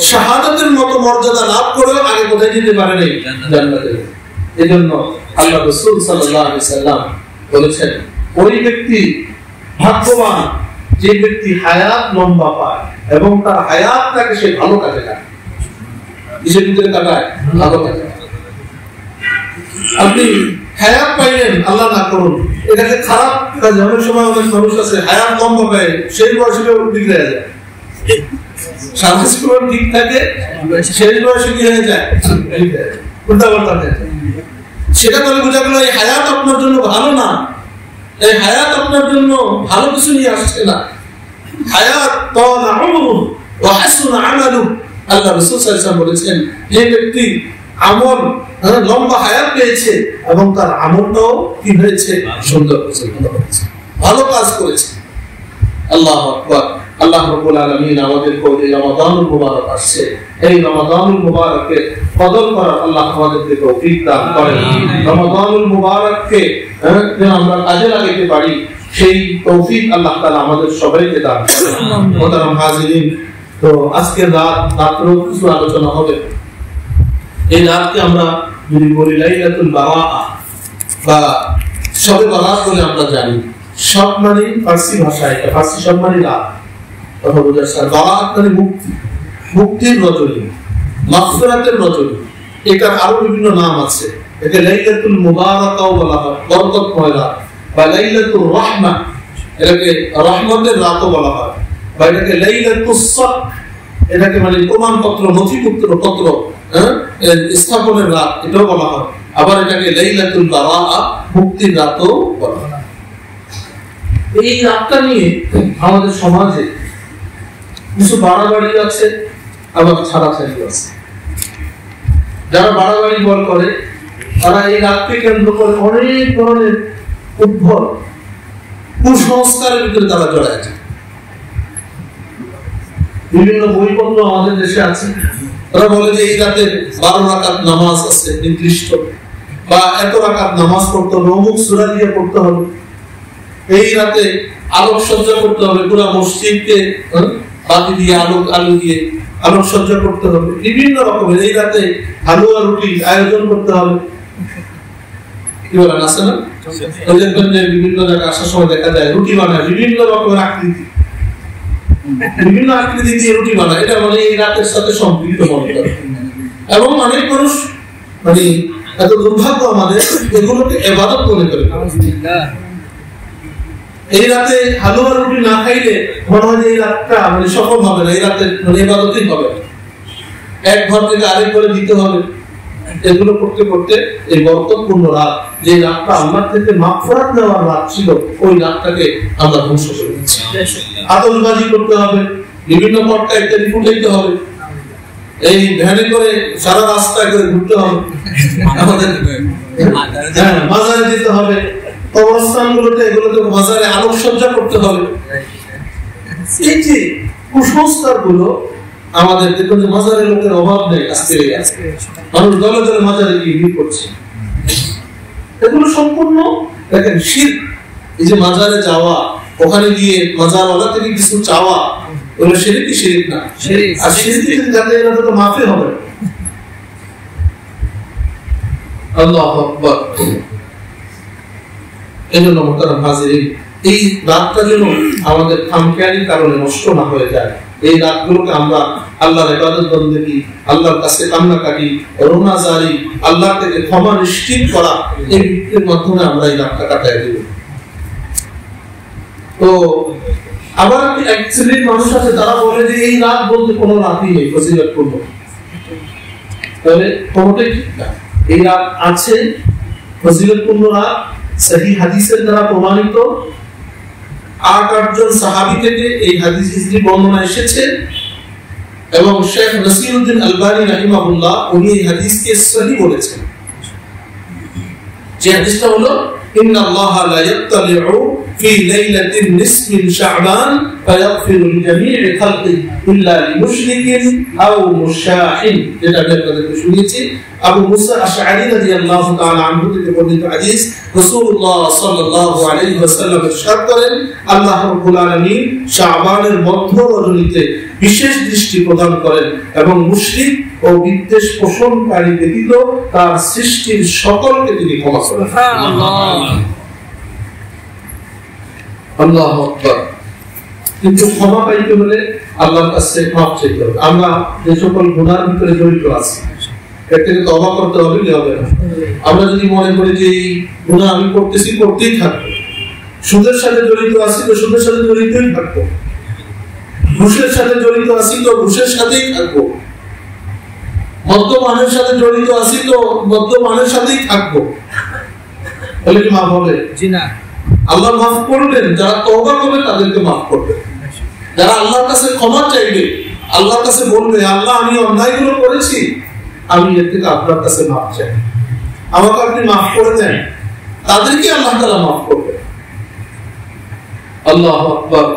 শাহাদাতের মতো মর্যাদা লাভ করেও আগে কোথায় যেতে পারে নাই? জান্নাতে। এজন্য আল্লাহ রাসূল সাল্লাল্লাহু আলাইহি সাল্লাম বলেছেন, ওই ব্যক্তি ভাগ্যবান যে ব্যক্তি হায়াত লম্বা পায় এবং তার হায়াতটাকে সে ভালো কাজে লাগায়। কিসের ভিতরে কাটায়? ভালো কাজে। আপনি হায়াত পাইলেন, আল্লাহ না করুন, এটাকে খারাপ কাজে। অনেক সময় অনেক মানুষ আছে হায়াত লম্বা পায়, সেই বয়সে বিগড়ে যায়, সারা জীবন ঠিক থাকে, শেষ বয়সে কি হয়ে যায়? উল্টা পাল্টা হয়ে যায়। সেটা করে বোঝা গেল এই হায়াত আপনার জন্য ভালো না, এই হায়াত আপনার জন্য ভালো কিছু নিয়ে আসছে না। হায়াত তালা উমরুহু ওয়া হাসুনা আমালুহু। আল্লাহ রাসূল সাল্লাল্লাহু আলাইহি ওয়াসাল্লাম বলেছেন, যে ব্যক্তি আমল লম্বা হায়াত পেয়েছে এবং তার আমলটাও কি হয়েছে? সুন্দর হয়েছে, ভালো কাজ করেছে। আল্লাহু আকবার। আল্লাহ রাব্বুল আলামিন আমাদেরকে এই রমাদানুল মুবারক আসছে, এই রমাদানুল মুবারকে কদর করার আল্লাহ আমাদেরকে তৌফিক দান করেন। রমাদানুল মুবারককে যেন আমরা কাজে লাগাতে পারি, সেই তৌফিক আল্লাহ তাআলা আমাদের সবাইকে দান করেন। মোহতারাম হাজিরিন, তো আজকে রাত্র কিছু আলোচনা হবে। এই রাতকে আমরা যদি বলি লাইলাতুল বারাআ বা শবে বারাত বলে আমরা জানি। সব মানে ফার্সি ভাষায়, ফার্সি সব মানে রাত, কথা বোঝা যায়। বারাত মানে মুক্তি, মুক্তির রজনী, মাগফিরাতের রজনী। এটার আরো বিভিন্ন নাম আছে। একে লাইলাতুল মুবারাকাও বলা হয়, বরকতময় রাত, বা লাইলাতুর রাহমা, এটাকে রহমতের রাতও বলা হয়, বা এটাকে লাইলাতুস সাদ, এটাকে মানে প্রমাণপত্র, নথিপত্র পত্র স্থাপনের রাত এটাও বলা হয়। আবার এটাকে লাইলাতুল বারাআ, মুক্তির রাতও বলা হয়। এই রাতটা নিয়ে আমাদের সমাজে কিছু বাড়াবাড়ি আছে, আবার ছাড়াছাড়ি আছে। যারা বাড়াবাড়ি বল করে তারা এই রাতকে কেন্দ্র করে অনেক ধরনের উদ্ভট কুসংস্কারের ভিতরে তারা জড়ায় যায়। বিভিন্ন বইপত্র আমাদের দেশে আছে, তারা বলে যে এই রাতে 12 রাকাত নামাজ আছে নির্দিষ্ট, বা এত রাকাত নামাজ পড়তে হবে, অমুক সূরা দিয়ে পড়তে হবে, এই রাতে আলোকসজ্জা করতে হবে, পুরো মসজিদকে বাতি দিয়ে আলো দিয়ে আলোকসজ্জা করতে হবে, বিভিন্ন রকমের এই রাতে হালুয়া রুটি আয়োজন করতে হবে। কি বলেন, আছে না? বিভিন্ন জায়গায় আসার সময় দেখা যায় রুটি বানায় বিভিন্ন রকমের আকৃতি, বিভিন্ন আকৃতি দিয়ে রুটি বানায়। এটা মানে এই রাতের সাথে সম্পৃক্ত মনে করে। এবং অনেক মানুষ মানে এত দুর্ভাগ্য আমাদের, এগুলোকে ইবাদত মনে করে। এই রাতে হালুয়া রুটি না খাইলে মনে হয় এই রাতটা মানে সফল হবে না, এই রাতে মানে ইবাদতই হবে না, এক ঘর থেকে আরেক ঘরে দিতে হবে। এগুলো করতে করতে এই বরকতপূর্ণ রাত, যে রাতটা আল্লাহ থেকে মাগফিরাত নেওয়ার রাত ছিল, ওই রাতটাকে আমরা ধ্বংস করে দিচ্ছি। আতশবাজি করতে হবে, বিভিন্ন পটকায় ইত্যাদি ফুটাইতে হবে, এই ভ্যানে করে সারা রাস্তা করে ঘুরতে হবে, আমাদের মাজারে যেতে হবে, কবরস্থানগুলোতে এগুলোতে মাজারে আলোকসজ্জা করতে হবে। এই যে কুসংস্কার গুলো আমাদের, দেখুন যে মাজারের লোকের অভাব নেই, আজকে মানুষ দলে দলে মাজারে গিয়ে ভিড় করছে। এগুলো সম্পূর্ণ দেখেন শিরক। এই যে মাজারে যাওয়া, ওখানে গিয়ে মাজারওয়ালা থেকে কিছু চাওয়া, ওগুলো শিরক কি শিরক না? আর শিরক থেকে যাতে এটা তো মাফি হবে। আল্লাহু আকবার। এজন্য মুহতারাম হাজিরিন, এই রাতটা যেন আমাদের খামখেয়ালির কারণে নষ্ট না হয়ে যায়। এই রাতগুলোকে আমরা আল্লাহর ইবাদত বন্দেগী, আল্লাহর কাছে কান্নাকাটি, রোনাজারি, আল্লাহ থেকে ক্ষমা নিশ্চিত করা, এই ভিত্তির মাধ্যমে আমরা এই রাতটা কাটাই দেব। তো আবার এক শ্রেণীর মানুষ আছে, তারা বলে যে এই রাত বলতে কোনো রাতই নেই ফজিলতপূর্ণ। তাহলে কোনটাই ঠিক না। এই রাত আছে, ফজিলতপূর্ণ রাত, সহিহ হাদিসের দ্বারা প্রমাণিত। 8 জন সাহাবী থেকে এই হাদিসটি বর্ণনা এসেছে, এবং শেখ নাসিরউদ্দিন আলবানী রাহিমাহুল্লাহ উনি এই হাদিসকে সহিহ বলেছেন। যে হাদিসটা হলো, ইন্নাল্লাহা লা ইয়াত্তালিউ ফি লাইলাতিন নিসফি শাবান ফায়াগফিরু লিজামি'i খালকি ইল্লা লিমুশরিকিন আও মুশাহিন। যেটা আমি আপনাদেরকে শুনিয়েছি আবু মুসা আশআরী রাদিয়াল্লাহু তাআলা আনহু থেকে বর্ণিত হাদিস। রাসূলুল্লাহ সাল্লাল্লাহু আলাইহি ওয়াসাল্লাম ইরশাদ করেন, আল্লাহ রাব্বুল আলামিন শাবানের মধ্য রজনীতে বিশেষ দৃষ্টি প্রদান করেন এবং মুশরিক ও বিদ্বেষ পোষণকারী ব্যতীত তার সৃষ্টির সকলকে তিনি ক্ষমা করেন। আল্লাহু আকবার। কিন্তু ক্ষমা পাইতে হলে আল্লাহর কাছে মাফ চাইতে হবে। আমরা যে সকল গুনার ভিতরে জড়িত আছি এর থেকে তওবা করতে হবে কি হবে না? আমরা যদি মনে করি যে এই গুনাহ আমি করতেছি, করতেই থাকবো, সুদের সাথে জড়িত আছি তো সুদের সাথে জড়িতই থাকবো, ঘুষের সাথে জড়িত আছি তো ঘুষের সাথেই থাকবো, মদ্যপানের সাথে জড়িত আছি তো মদ্যপানের সাথেই থাকবো, তাহলে কি মাফ হবে? জি না। আল্লাহ মাফ করবেন, যারা তওবা করবে তাদেরকে মাফ করবেন। যারা আল্লাহর কাছে ক্ষমা চাইবে, আল্লাহর কাছে বলবে আল্লাহ আমি অন্যায়গুলো করেছি, আমি এর থেকে আপনার কাছে মাফ চাই, আমাকে আপনি মাফ করে দেন, তাদেরকে আল্লাহ তাআলা মাফ করবে। আল্লাহু আকবার।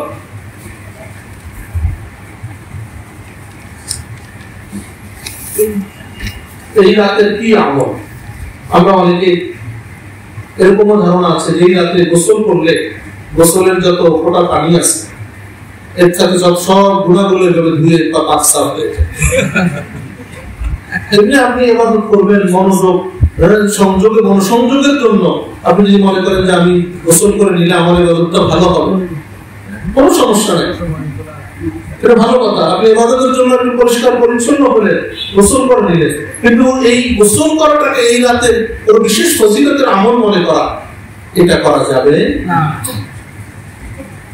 এই রাতের কি আমল? আমরা অনেকে এরকম ধারণা আছে যে এই রাতে গোসল করলে গোসলের যত ফোঁটা পানি আছে এর সাথে সব গুণাগুলো এভাবে ধুয়ে বা পাক সাফ হয়ে যায়। এমনি আপনি ইবাদত করবেন মনোযোগ সংযোগে মনোসংযোগের জন্য, আপনি যদি মনে করেন যে আমি গোসল করে নিলে আমার ইবাদতটা ভালো হবে, কোনো সমস্যা নেই, এটা ভালো কথা। আপনি ইবাদতের জন্য একটু পরিষ্কার পরিচ্ছন্ন করে গোসল করে নিলেন, কিন্তু এই গোসল করাটাকে এই রাতে কোনো বিশেষ ফজিলতের আমল মনে করা, এটা করা যাবে না।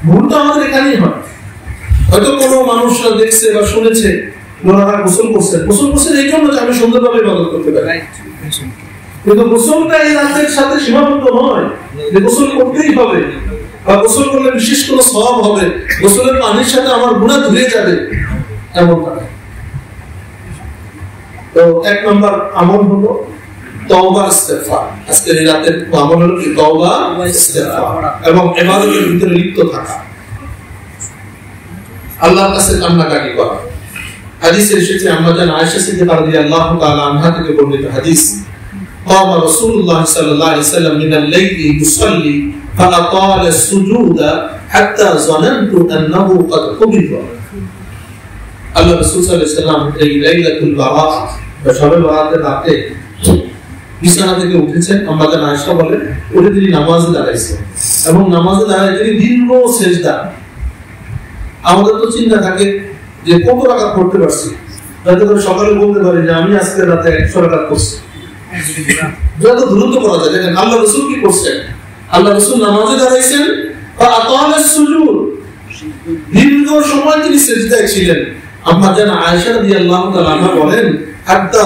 ভুলটা আমাদের এখানেই হয়। হয়তো কোনো মানুষ দেখছে বা শুনেছে ওনারা গোসল করছেন এই জন্য যে আমি সুন্দরভাবে ইবাদত করতে পারি, কিন্তু গোসলটা এই রাতের সাথে সীমাবদ্ধ নয় যে গোসল করতেই হবে বা গোসল করলে বিশেষ কোনো সওয়াব হবে, গোসলের পানির সাথে আমার গুনাহ ধুয়ে যাবে, এমনটা নয়। তো এক নম্বর আমল হলো তওবা ইস্তেগফার। আজকের এই রাতের আমল হলো কি? তওবা ইস্তেগফার এবং ইবাদতের ভিতরে লিপ্ত থাকা, আল্লাহর কাছে কান্নাকাটি করা। হাদিসে এসেছে আম্মা জান আয়েশা সিদ্দিকা রাদিয়াল্লাহু তাআলা আনহা থেকে বর্ণিত হাদিস, قام رسول الله صلى الله عليه وسلم من الليل يصلي فأطال السجود حتى ظننت أنه قد قبض। আল্লাহ রাসূল সাল্লাল্লাহু আলাইহি ওয়াসাল্লাম এই লাইলাতুল বারাত বা শবে বরাতের রাতে বিছানা থেকে উঠেছেন। আম্মা জান আয়েশা বলেন উঠে তিনি নামাজে দাঁড়াইছেন এবং নামাজে দাঁড়ায় তিনি দীর্ঘ সিজদা। আমাদের তো চিন্তা থাকে যে কত রাকাত পড়তে পারছি, যাতে করে সকালে বলতে পারি যে আমি আজকে রাতে 100 রাকাত পড়ছি, যত দ্রুত করা যায়। দেখেন আল্লাহ রাসূল কি করছেন, আল্লাহ রাসূল নামাজে দাঁড়াইছেন বা আতালাস সুজুদ, দীর্ঘ সময় তিনি সিজদায় ছিলেন। আম্মা জান আয়েশা রাদিয়াল্লাহু তাআলা আনহা বলেন হাত্তা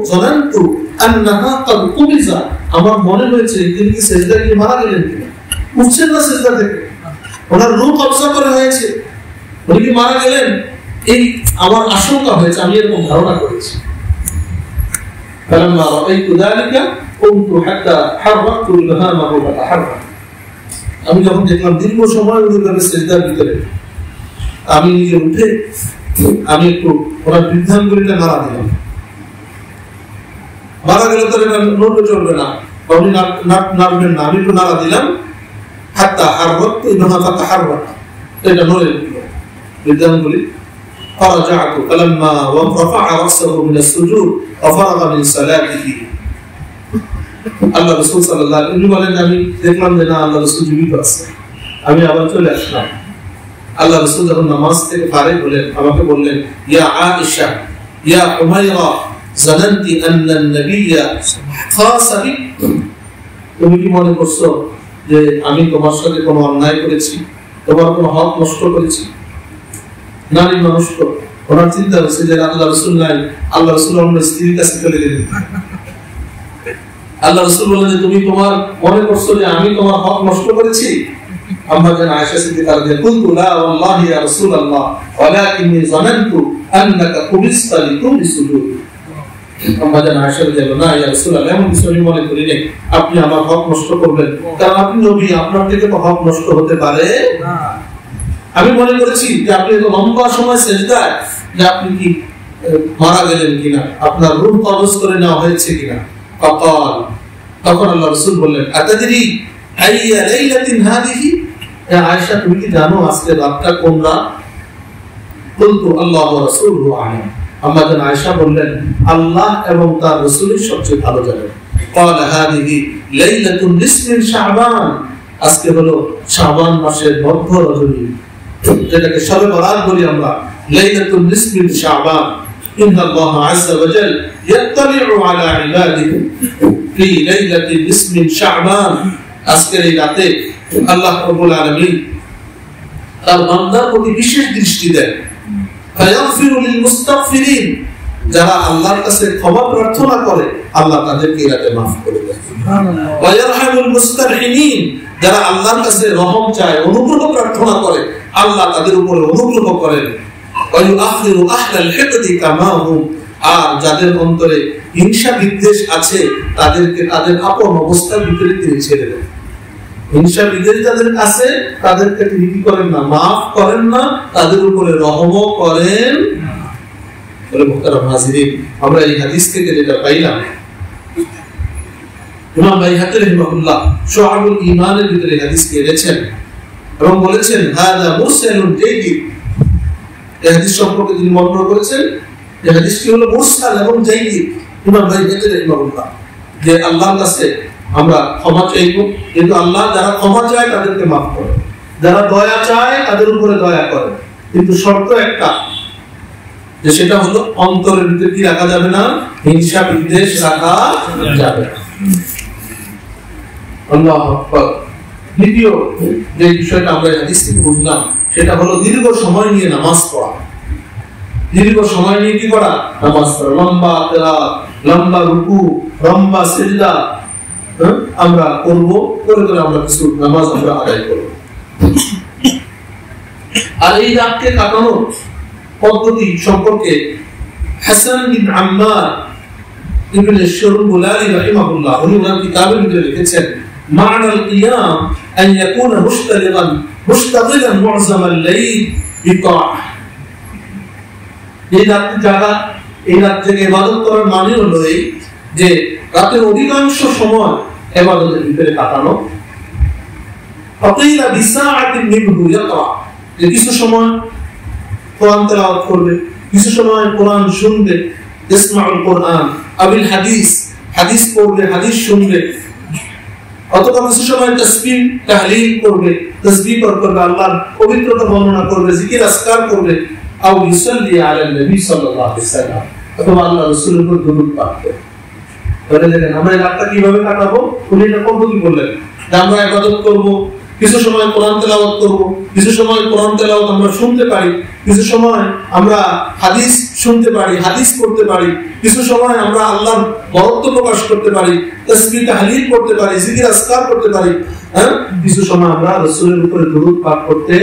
জানানতু আন্নাহা ক্বাদ কুবিজা, আমার মনে হয়েছে তিনি কি সিজদায় গিয়ে মারা গেলেন কিনা, উঠছেন না সিজদা থেকে, ওনার রূহ কবজা করা হয়েছে, উনি কি মারা গেলেন, এই আমার আশঙ্কা হয়েছে, আমি এরকম ধারণা করেছি। فلما رأيت ذلك قمت حتى حركت البهامه فتحرك। আমি যখন দেখলাম দীর্ঘ সময় উনি সিজদার ভিতরে, আমি নিজে উঠে আমি একটু ওনার বৃদ্ধাঙ্গুলিটা নাড়া দিলাম। মারা গেলে তো এটা নড়বে চলবে না, উনি নাড়বেন না, আমি একটু নাড়া দিলাম। হাত্তা হাররাকতু ইবহা ফাতাহাররাক, এটা নড়ে বৃদ্ধাঙ্গুলি। فرجعت فلما رفع رأسه من السجود وفرغ من صلاته। আল্লাহ রাসূল সাল্লাল্লাহু আলাইহি ওয়াসাল্লাম বলেন আমি দেখলাম যে না আল্লাহ রাসূল জীবিত আছে, আমি আবার চলে আসলাম। আল্লাহ রাসূল যখন নামাজ থেকে ফারিগ হলেন আমাকে বললেন ইয়া আয়েশা ইয়া উমাইরা জানান্তি আন্না আন-নাবিয়্যা খাসাবি, তুমি কি মনে করছো যে আমি তোমার সাথে কোনো অন্যায় করেছি, তোমার কোনো হক নষ্ট করেছি? নারী মানুষ তো ওনার চিন্তা হচ্ছে যে আল্লাহ রাসূল নাই, আল্লাহ রাসূল আমার স্ত্রীর কাছে চলে গেলেন। আল্লাহ রাসূল বললেন যে তুমি তোমার মনে করছো যে আমি তোমার হক নষ্ট করেছি? আম্মা জান আয়েশা সিদ্দিকা রাদিয়াল্লাহু কুনতু লা ওয়াল্লাহি ইয়া রাসূলুল্লাহ ওয়ালাকিন্নী যানানতু আন্নাকা কুবিসতা লিতুলি সুজুদ। আম্মা জান আয়েশা রাদিয়াল্লাহু না ইয়া রাসূলুল্লাহ, এমন কিছু আমি মনে করি নাই আপনি আমার হক নষ্ট করবেন, কারণ আপনি নবী, আপনার থেকে তো হক নষ্ট হতে পারে না। আমি মনে করেছি যে আপনি এত লম্বা সময় সিজদায়, যে আপনি কি মারা গেলেন কিনা, আপনার রূহ কবজ করে নেওয়া হয়েছে কিনা। তখন আল্লাহ রাসূল বললেন আতাদরি আইয়া লাইলাতিন হাদিহি, আয়েশা তুমি কি জানো আজকে রাতটা কোন রাত? কুলতু আল্লাহু ওয়া রাসূলুহু আ'লাম। আম্মা জান আয়েশা বললেন, আল্লাহ এবং তার রাসূলই সবচেয়ে ভালো জানেন। ক্বালা হাদিহি লাইলাতুন নিসফি শাবান, আজকে হলো শাবান মাসের মধ্য রজনী, যেটাকে শবে বরাত বলি আমরা, লাইলাতুন নিসফি শাবান। ইন্নাল্লাহ আযজা ওয়া জাল ইয়াত্তালি'ু আলা ইবাদিহি ফি লাইলাতিন নিসফি শাবান, আজকের এই রাতে আল্লাহ রাব্বুল আলামিন তার বান্দার প্রতি বিশেষ দৃষ্টি দেন। ফায়াগফিরু লিল মুস্তাগফিরিন, যারা আল্লাহর কাছে ক্ষমা প্রার্থনা করে আল্লাহ তাদেরকে এই রাতে মাফ করে দেন। সুবহানাল্লাহ। ওয়া ইয়ারহামুল মুস্তারহিমিন, যারা আল্লাহর কাছে রহম চায়, অনুগ্রহ প্রার্থনা করে আল্লাহ তাদের উপরে অনুগ্রহ করেন। ওয়া ইউআখিরু আহলাল হিকদি কামা হুম, আর যাদের অন্তরে হিংসা বিদ্বেষ আছে তাদেরকে তাদের আপন অবস্থার ভিতরে তিনি ছেড়ে দেন। হিংসা বিদ্বেষ যাদের আছে তাদেরকে তিনি কি করেন না, মাফ করেন না, তাদের উপরে রহমও করেন না। বলে মুহতারাম হাজিরিন, আমরা এই হাদিস থেকে যেটা পাইলাম, ইমাম বাইহাকি রাহিমাহুল্লাহ শুআবুল ঈমানের ভিতরে হাদিসকে এনেছেন এবং বলেছেন হাদা মুরসালুন জাইদ। এই হাদিস সম্পর্কে তিনি বর্ণনা করেছেন এই হাদিসটি হলো মুরসাল এবং জাইদ। ইমাম বাইহাকি রাহিমাহুল্লাহ যে আল্লাহর কাছে আমরা ক্ষমা চাইবো, কিন্তু আল্লাহ যারা ক্ষমা চায় তাদেরকে মাফ করে, যারা দয়া চায় তাদের উপরে দয়া করে, কিন্তু শর্ত একটা, যে সেটা হলো অন্তরের ভিতরে কি রাখা যাবে না, হিংসা বিদ্বেষ রাখা যাবে না। আল্লাহু আকবার। দ্বিতীয় যে বিষয়টা আমরা হাদিস থেকে বুঝলাম সেটা হলো দীর্ঘ সময় নিয়ে নামাজ পড়া। দীর্ঘ সময় নিয়ে কি করা, নামাজ পড়া, লম্বা কিরাত, লম্বা রুকু, লম্বা সিজদা আমরা করব, করে করে আমরা কিছু নামাজ আমরা আদায় করব। আর এই রাতকে কাটানোর পদ্ধতি সম্পর্কে হাসান বিন আম্মার ইবনে শুরবুলালি রাহিমাহুল্লাহ উনি ওনার কিতাবের ভিতরে লিখেছেন, মা'নাল কিয়াম আন ইয়াকুনা মুশতাগিলান মু'যামাল লাইল বিতাআহ। এই রাত জাগা, এই রাত জেগে ইবাদত করার মানে হলো এই যে রাতের অধিকাংশ সময় ইবাদতের ভিতরে কাটানো। ফাকিলা বিসাআতিন মিনহু ইয়াকরা, যে কিছু সময় কোরআন তেলাওয়াত করবে, কিছু সময় কোরআন শুনবে, ইসমাউল কোরআন আবিল হাদিস, হাদিস পড়বে, হাদিস শুনবে, অথবা কিছু সময় তাসবিহ তাহলিল করবে, তাসবিহ করবে, আল্লাহর পবিত্রতা বর্ণনা করবে, জিকির আজকার করবে, আও ইউসাল্লি আলা নবী সাল্লাল্লাহু আলাইহি ওয়াসাল্লাম, অথবা আল্লাহর রাসূলের উপর দরুদ পাঠ করবে। তাহলে দেখেন আমরা এই রাতটা কিভাবে কাটাবো, উনি এটা পদ্ধতি বললেন যে আমরা ইবাদত করব, কিছু সময় কোরআন তেলাওয়াত করব, কিছু সময় কোরআন তেলাওয়াত আমরা শুনতে পারি, কিছু সময় আমরা হাদিস শুনতে পারি, হাদিস পড়তে পারি, কিছু সময় আমরা আল্লাহর বরত্ব প্রকাশ করতে পারি, তাসবিহ তাহলিল করতে পারি, জিকির আজকার করতে পারি, কিছু সময় আমরা রাসূলের উপরে দরুদ পাঠ করতে।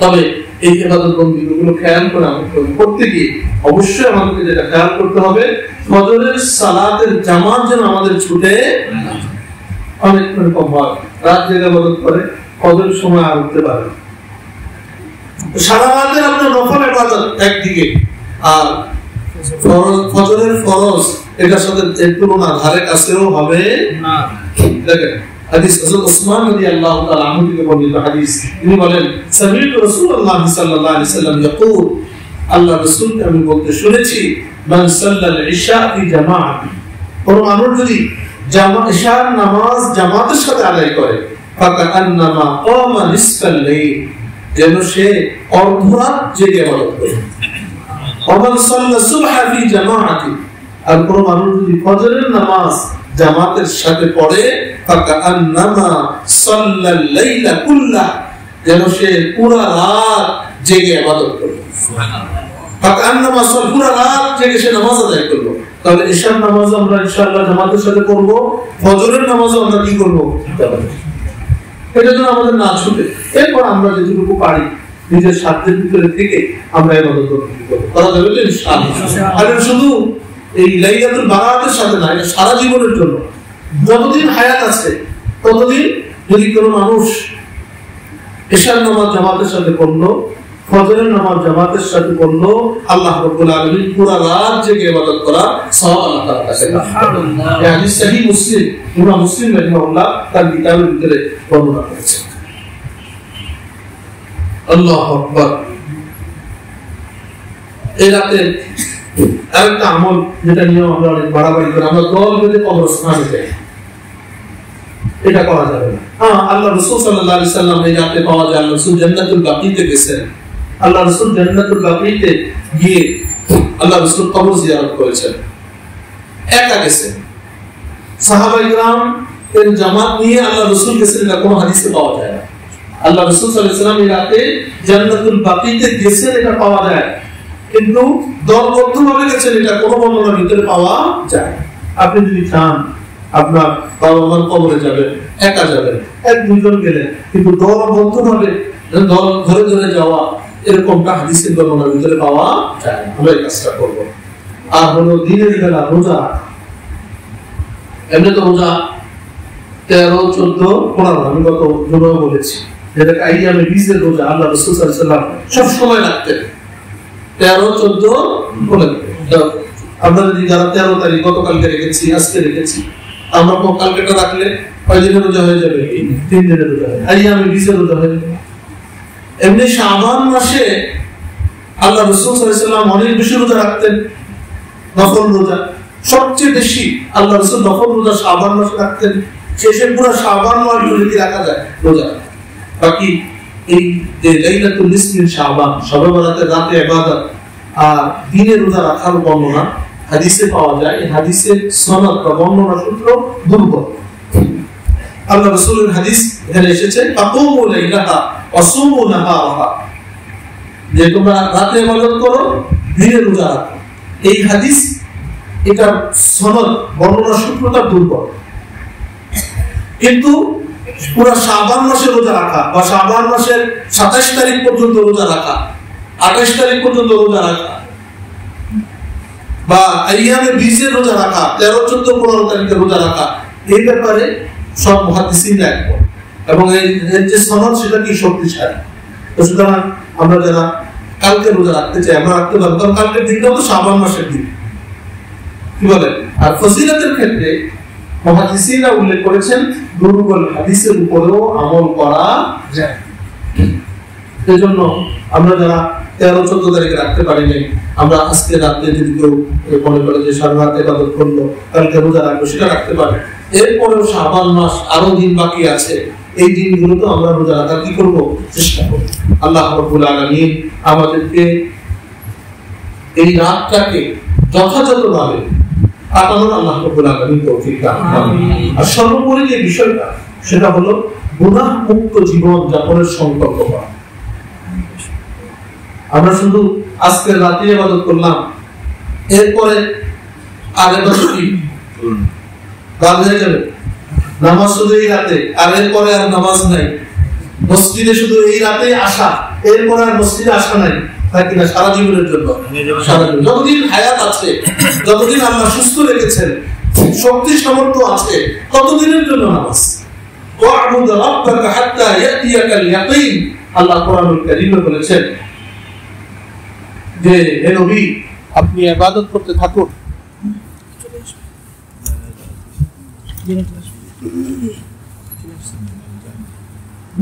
তবে এই ইবাদত বন্দেগীগুলো খেয়াল করে আমাদের করতে গিয়ে অবশ্যই আমাদেরকে যেটা খেয়াল করতে হবে, ফজরের সালাতের জামাত যেন আমাদের ছুটে না। অনেক কম হয়, রাত জেগে ইবাদত করে, ফজরের সময় আর উঠতে পারে না। সারা রাতের আপনার নফল ইবাদত একদিকে, আর ফজরের ফরজ এটার সাথে এর তুলনা ধারে কাছেও হবে না। দেখেন হাদিস হযরত ওসমান রাদিয়াল্লাহু তাআলা আনহু থেকে বর্ণিত হাদিস, তিনি বলেন সামি'তু রাসূলুল্লাহ সাল্লাল্লাহু আলাইহি ওয়াসাল্লাম ইয়াকুল, আল্লাহ রাসূলকে আমি বলতে শুনেছি, মান সাল্লাল ইশা ফি জামাআত, কোন মানুষ যদি ইশার নামাজ জামাতের সাথে আদায় করে, ফাকান্নামা কামা নিসফাল লাইল, যেন সে অর্ধরাত জেগে ইবাদত করে। ওমান সাল্লা সুবহা ফি জামাআতি, আর কোন মানুষ যদি ফজরের নামাজ জামাতের সাথে পড়ে, ফাকান্নামা সাল্লাল লাইলা কুল্লাহ, যেন সে পুরো রাত জেগে ইবাদত করবে। সুবহানাল্লাহ। ফাকান্নামা পুরো রাত জেগে সে নামাজ আদায় করবে। তাহলে ইশার নামাজ আমরা ইনশাআল্লাহ জামাতের সাথে করব, ফজরের নামাজও আমরা কি করব, এটা যেন আমাদের না ছুটে। এরপর আমরা যেটুকু পারি নিজের সাধ্যের ভিতরে থেকে আমরা ইবাদত করব, করা যাবে তো ইনশাআল্লাহ। আর শুধু এই লাইলাতুল বারাতের সাথে না, এটা সারা জীবনের জন্য, যতদিন হায়াত আছে ততদিন যদি কোনো মানুষ ইশার নামাজ জামাতের সাথে পড়লো, ফজরের নামাজ জামাতের সাথে পড়লো, আল্লাহ রাব্বুল আলামিন পুরো রাত জেগে ইবাদত করা সওয়াব আল্লাহ তাআলার কাছে। সুবহানাল্লাহ। এই হাদিস সহিহ মুসলিম, ইমাম মুসলিম রাহিমাহুল্লাহ তার কিতাবের ভিতরে বর্ণনা করেছেন। আল্লাহু আকবার। এই রাতে আরেকটা আমল যেটা নিয়ে আমরা অনেক বাড়াবাড়ি করি, আমরা দল বেঁধে কবরস্থানে যাই, এটা করা যাবে না। আল্লাহ রাসূল সাল্লাল্লাহু আলাইহি সাল্লাম এই রাতে পাওয়া যায় আল্লাহ রাসূল জান্নাতুল বাকিতে গেছেন। আল্লাহ রাসূল জান্নাতুল বাকিতে গিয়ে আল্লাহ রাসূল কবর জিয়ারত করেছেন, একা গেছেন। সাহাবায়ে কিরাম এর জামাত নিয়ে আল্লাহ রাসূল গেছেন, এটা কোনো হাদিসে পাওয়া যায় না। আল্লাহ রাসূল সাল্লাল্লাহু আলাইহি সাল্লাম এই রাতে জান্নাতুল বাকিতে গেছেন, এটা পাওয়া যায়, কিন্তু দলবদ্ধভাবে গেছেন, এটা কোনো বর্ণনার ভিতরে পাওয়া যায়। আপনি যদি চান আপনার বাবা মার কবরে যাবেন, একা যাবেন, এক দুইজন গেলেন, কিন্তু দলবদ্ধভাবে দল ধরে ধরে যাওয়া এরকমটা হাদিসের বর্ণনার ভিতরে পাওয়া যায় না। আমরা এই কাজটা করবো। আর হলো দিনের বেলা রোজা, এমনি তো রোজা 13, 14, 15 আমি গত জুমায় বলেছি, যেটাকে আইয়ামে বীজের রোজা আল্লাহ রাসূল সাল্লাল্লাহু আলাইহি সাল্লাম সব সময় রাখতেন। 13, 14, 15 আমরা যদি যারা 13 তারিখ গতকালকে রেখেছি, আজকে রেখেছি, আমরা কালকেটা রাখলে কয় দিনের রোজা হয়ে যাবে? 3 দিনের রোজা। আইয়ামে বীজের রোজা হয়ে যাবে। এমনি শাবান মাসে আল্লাহ রাসূল সাল্লাল্লাহু আলাইহি সাল্লাম অনেক বেশি রোজা রাখতেন, নফল রোজা সবচেয়ে বেশি আল্লাহ রাসূল নফল রোজা শাবান মাসে রাখতেন। শেষে পুরো শাবান মাস যদি রাখা যায় রোজা, বাকি এই যে লাইলাতুল নিসফিন শাবান, শবে বরাতের রাতে ইবাদত আর দিনে রোজা রাখার বর্ণনা হাদিসে পাওয়া যায়। এই হাদিসের সনদ বা বর্ণনা সূত্র দুর্বল। আল্লাহ রাসূলের হাদিস এখানে এসেছে ফাকুমু লাইলাহা ওয়া সুমু নাহারাহা, যে তোমরা রাতে ইবাদত করো, দিনে রোজা রাখো। এই হাদিস এটা সনদ বর্ণনা সূত্রটা দুর্বল, কিন্তু পুরো শাবান মাসে রোজা রাখা বা শাবান মাসের 27 তারিখ পর্যন্ত রোজা রাখা, 28 তারিখ পর্যন্ত রোজা রাখা, বা আইয়ামে বীজের রোজা রাখা, 13, 14, 15 তারিখে রোজা রাখা, এই ব্যাপারে সব মুহাদ্দিসিনরা একমত, এবং এর যে সনদ সেটা কি শক্তিশালী। তো সুতরাং আমরা যারা কালকে রোজা রাখতে চাই আমরা রাখতে পারবো, কারণ কালকের দিনটা তো শাবান মাসের দিন, কি বলেন? আর ফজিলতের ক্ষেত্রে মুহাদ্দিসিনরা উল্লেখ করেছেন দুর্বল হাদিসের উপরেও আমল করা যায়। এজন্য আমরা যারা 13, 14 তারিখে রাখতে পারিনি, আমরা আজকে রাতে যদি কেউ মনে করে যে সারা রাত ইবাদত করলো, কালকে রোজা রাখবো, সেটা রাখতে পারে। এরপরেও শাবান মাস আরো দিন বাকি আছে, এই দিনগুলো তো আমরা রোজা রাখার কি করবো? চেষ্টা করবো। আল্লাহ রাব্বুল আলামিন আমাদেরকে এই রাতটাকে যথাযথভাবে কাটানোর আল্লাহ রাব্বুল আলামিন তৌফিক দান করুন। আর সর্বোপরি যে বিষয়টা সেটা হলো গুনাহ মুক্ত জীবন যাপনের সংকল্প করা। আমরা শুধু আজকের রাতে ইবাদত করলাম, এরপরে আর ইবাদত কি বাদ হয়ে যাবে? নামাজ শুধু এই রাতে, আর এরপরে আর নামাজ নাই। মসজিদে শুধু এই রাতে আসা, এরপরে আর মসজিদে আসা নাই, নাকি না? সারা জীবনের জন্য, সারা জীবন, যতদিন হায়াত আছে, যতদিন আল্লাহ সুস্থ রেখেছেন, শক্তি সামর্থ্য আছে, ততদিনের জন্য নামাজ। ওয়া'বুদ রাব্বাকা হাত্তা ইয়াতিয়াকাল ইয়াকিন, আল্লাহ কোরআনুল কারীমে বলেছেন যে হে নবী আপনি ইবাদত করতে থাকুন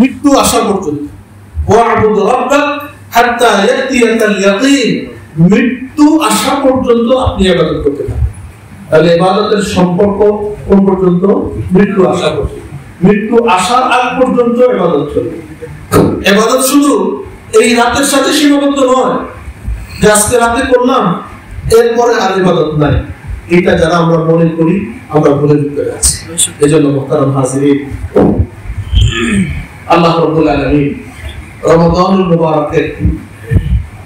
মৃত্যু আসা পর্যন্ত। ওয়া'বুদ রাব্বাকা হাত্তা ইয়াতিয়াকাল ইয়াকিন, মৃত্যু আসা পর্যন্ত আপনি ইবাদত করতে থাকুন। তাহলে ইবাদতের সম্পর্ক কোন পর্যন্ত? মৃত্যু আসা পর্যন্ত। মৃত্যু আসার আগ পর্যন্ত ইবাদত চলবে। ইবাদত শুধু এই রাতের সাথে সীমাবদ্ধ নয় যে আজকে রাতে করলাম এরপরে আর ইবাদত নাই। এটা যারা আমরা মনে করি আমরা ভুলের ভিতরে আছি। এজন্য মুহতারাম হাজিরিন, আল্লাহ রাব্বুল আলামিন রমাদানুল মুবারকের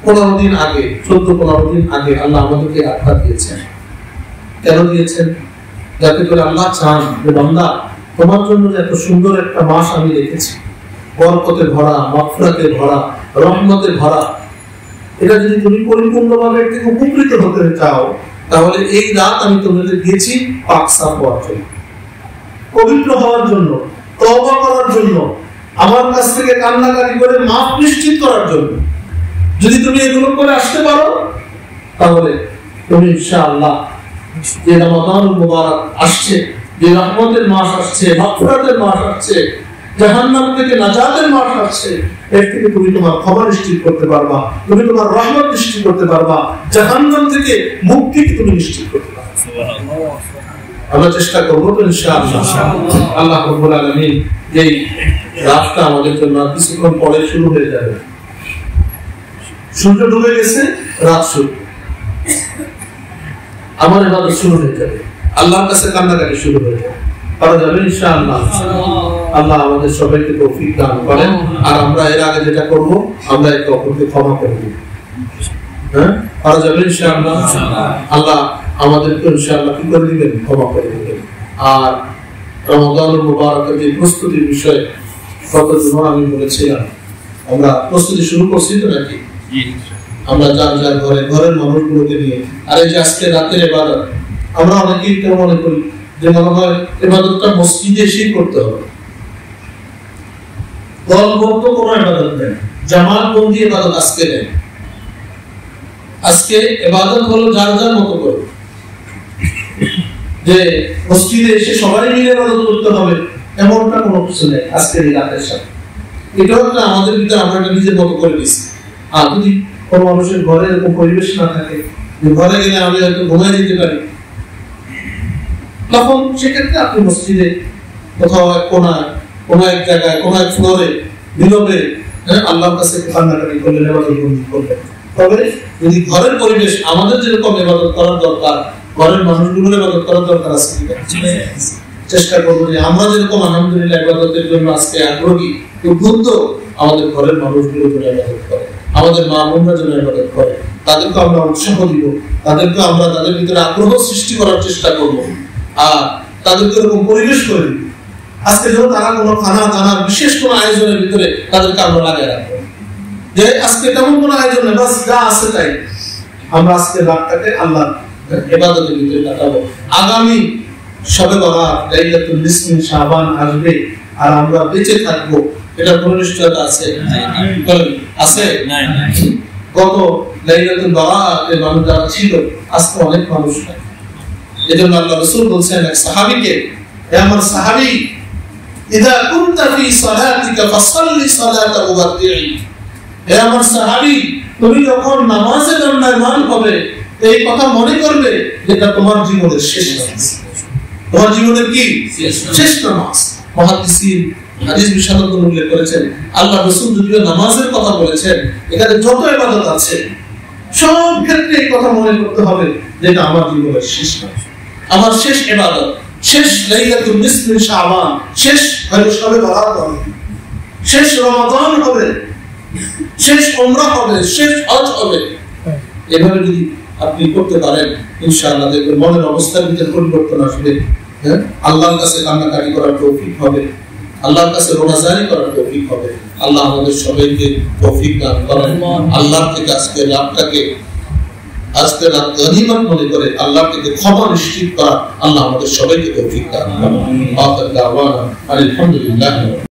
15 দিন আগে, 14-15 দিন আগে আল্লাহ আমাদেরকে আখ্যা দিয়েছেন। কেন দিয়েছেন? যাতে করে আল্লাহ চান যে বান্দা তোমার জন্য এত সুন্দর একটা মাস আমি রেখেছি, বরকতে ভরা, মাগফিরাতে ভরা, রহমতে ভরা, এটা যদি তুমি পরিপূর্ণভাবে উপকৃত হতে চাও, তাহলে এই রাত আমি তোমাদের দিয়েছি পাক সাফ হওয়ার জন্য, পবিত্র হওয়ার জন্য, তওবা করার জন্য, আমার কাছ থেকে কান্নাকাটি করে মাফ নিশ্চিত করার জন্য। যদি তুমি এগুলো করে আসতে পারো, তাহলে তুমি ইনশাআল্লাহ যে রমাদানুল মুবারক আসছে, যে রহমতের মাস আসছে, মাগফিরাতের মাস আসছে, জাহান্নাম থেকে নাজাতের মাঠ আছে, এর থেকে তুমি তোমার ক্ষমা নিশ্চিত করতে পারবা, তুমি তোমার রহমত নিশ্চিত করতে পারবা, জাহান্নাম থেকে মুক্তি তুমি নিশ্চিত করতে পারবা। আমরা চেষ্টা করবো তো ইনশাআল্লাহ। আল্লাহ রাব্বুল আলামিন এই রাতটা আমাদের জন্য কিছুক্ষণ পরে শুরু হয়ে যাবে। সূর্য ডুবে গেছে, রাত শুরু, আমার ইবাদত শুরু হয়ে যাবে, আল্লাহর কাছে কান্নাকাটি শুরু হয়ে যাবে, পারা যাবে ইনশাআল্লাহ। আল্লাহ আমাদের সবাইকে তৌফিক দান করেন। আর আমরা এর আগে যেটা করব, আমরা একে অপরকে ক্ষমা করে দেব, হ্যাঁ, পারা যাবে ইনশাআল্লাহ। আল্লাহ আমাদেরকে ইনশাআল্লাহ কি করে দিবেন, ক্ষমা করে দিবেন। আর রমাদানুল মুবারকের যে প্রস্তুতির বিষয়ে গত জুমা আমি বলেছিলাম, আমরা প্রস্তুতি শুরু করছি তো নাকি? আমরা যার যার ঘরের মানুষগুলোকে নিয়ে, আর এই যে আজকে রাতের ইবাদত, আমরা অনেকেই কেউ মনে করি যে মনে হয় ইবাদতটা মসজিদে এসেই করতে হবে, দলবদ্ধ কোনো ইবাদত নেই, জামাতবন্দি ইবাদত আজকে নেই। আজকে ইবাদত হলো যার যার মতো করে, যে মসজিদে এসে সবাই মিলে ইবাদত করতে হবে এমনটা কোনো কিছু নেই আজকের এই রাতের সাথে। এটা হচ্ছে আমাদের ভিতরে আমরা নিজের মতো করে দিচ্ছি। আর যদি কোনো মানুষের ঘরে এরকম পরিবেশ না থাকে, ঘরে গেলে আমি হয়তো ঘুমাই দিতে পারি, তখন সেক্ষেত্রে আপনি মসজিদে কোথাও এক কোনায়, কোনো এক জায়গায়, কোনো এক ফ্লোরে নীরবে আল্লাহর কাছে কান্নাকাটি করলেন, ইবাদত বন্দি করলেন। তবে যদি ঘরের পরিবেশ আমাদের যেরকম ইবাদত করার দরকার, ঘরের মানুষগুলোর ইবাদত করার দরকার আছে, চেষ্টা করবো যে আমরা যেরকম আলহামদুলিল্লাহ ইবাদতের জন্য আজকে আগ্রহী, উদ্বুদ্ধ, আমাদের ঘরের মানুষগুলো যেন ইবাদত করে, আমাদের মা বোনরা যেন ইবাদত করে, তাদেরকে আমরা উৎসাহ দিব, তাদেরকে আমরা তাদের ভিতরে আগ্রহ সৃষ্টি করার চেষ্টা করব, আর তাদেরকে এরকম পরিবেশ করে দিব আজকে যেন তারা কোনো খানা দানার বিশেষ কোনো আয়োজনের ভিতরে তাদেরকে আমরা লাগিয়ে রাখবো, যে আজকে তেমন কোনো আয়োজন নেই, বাস যা আছে তাই আমরা আজকে রাতটাকে আল্লাহ ইবাদতের ভিতরে কাটাবো। আগামী শবে বরাত, লাইলাতুল নিসফি শাবান আসবে, আর আমরা বেঁচে থাকবো, এটা কোনো নিশ্চয়তা আছে? আছে? গত লাইলাতুল বরাতে মানুষ যারা ছিল, আজকে অনেক মানুষ নাই। এজন্য আল্লাহ রাসূল বলছেন এক সাহাবীকে, হে আমার সাহাবী, ইদা কুনতা ফি সালাতিকা ফাসাল্লি সালাতা মুবাদ্দিই, হে আমার সাহাবী, তুমি যখন নামাজে দণ্ডায়মান হবে, এই কথা মনে করবে যেটা তোমার জীবনের শেষ নামাজ। তোমার জীবনের কি শেষ নামাজ? মুহাদ্দিসিন হাদিস বিশারদ উল্লেখ করেছেন, আল্লাহ রাসূল যদিও নামাজের কথা বলেছেন, এখানে যত ইবাদত আছে সব ক্ষেত্রে এই কথা মনে করতে হবে যেটা আমার জীবনের শেষ নামাজ, আমার শেষ ইবাদত, শেষ লাইলাতুল নিসফি শাবান, শেষ শবে বরাত হবে, শেষ রমাদান হবে, শেষ উমরা হবে, শেষ হজ হবে। এভাবে যদি আপনি করতে পারেন, ইনশাআল্লাহ দেখবেন মনের অবস্থার ভিতরে পরিবর্তন আসবে, হ্যাঁ, আল্লাহর কাছে কান্নাকাটি করার তৌফিক হবে, আল্লাহর কাছে রোজাদারি করার তৌফিক হবে। আল্লাহ আমাদের সবাইকে তৌফিক দান করেন। আল্লাহ থেকে আজকে রাত গনিমত মনে করে আল্লাহ থেকে ক্ষমা নিশ্চিত করা, আল্লাহ আমাদের সবাইকে তৌফিক দান করেন। আলহামদুলিল্লাহ।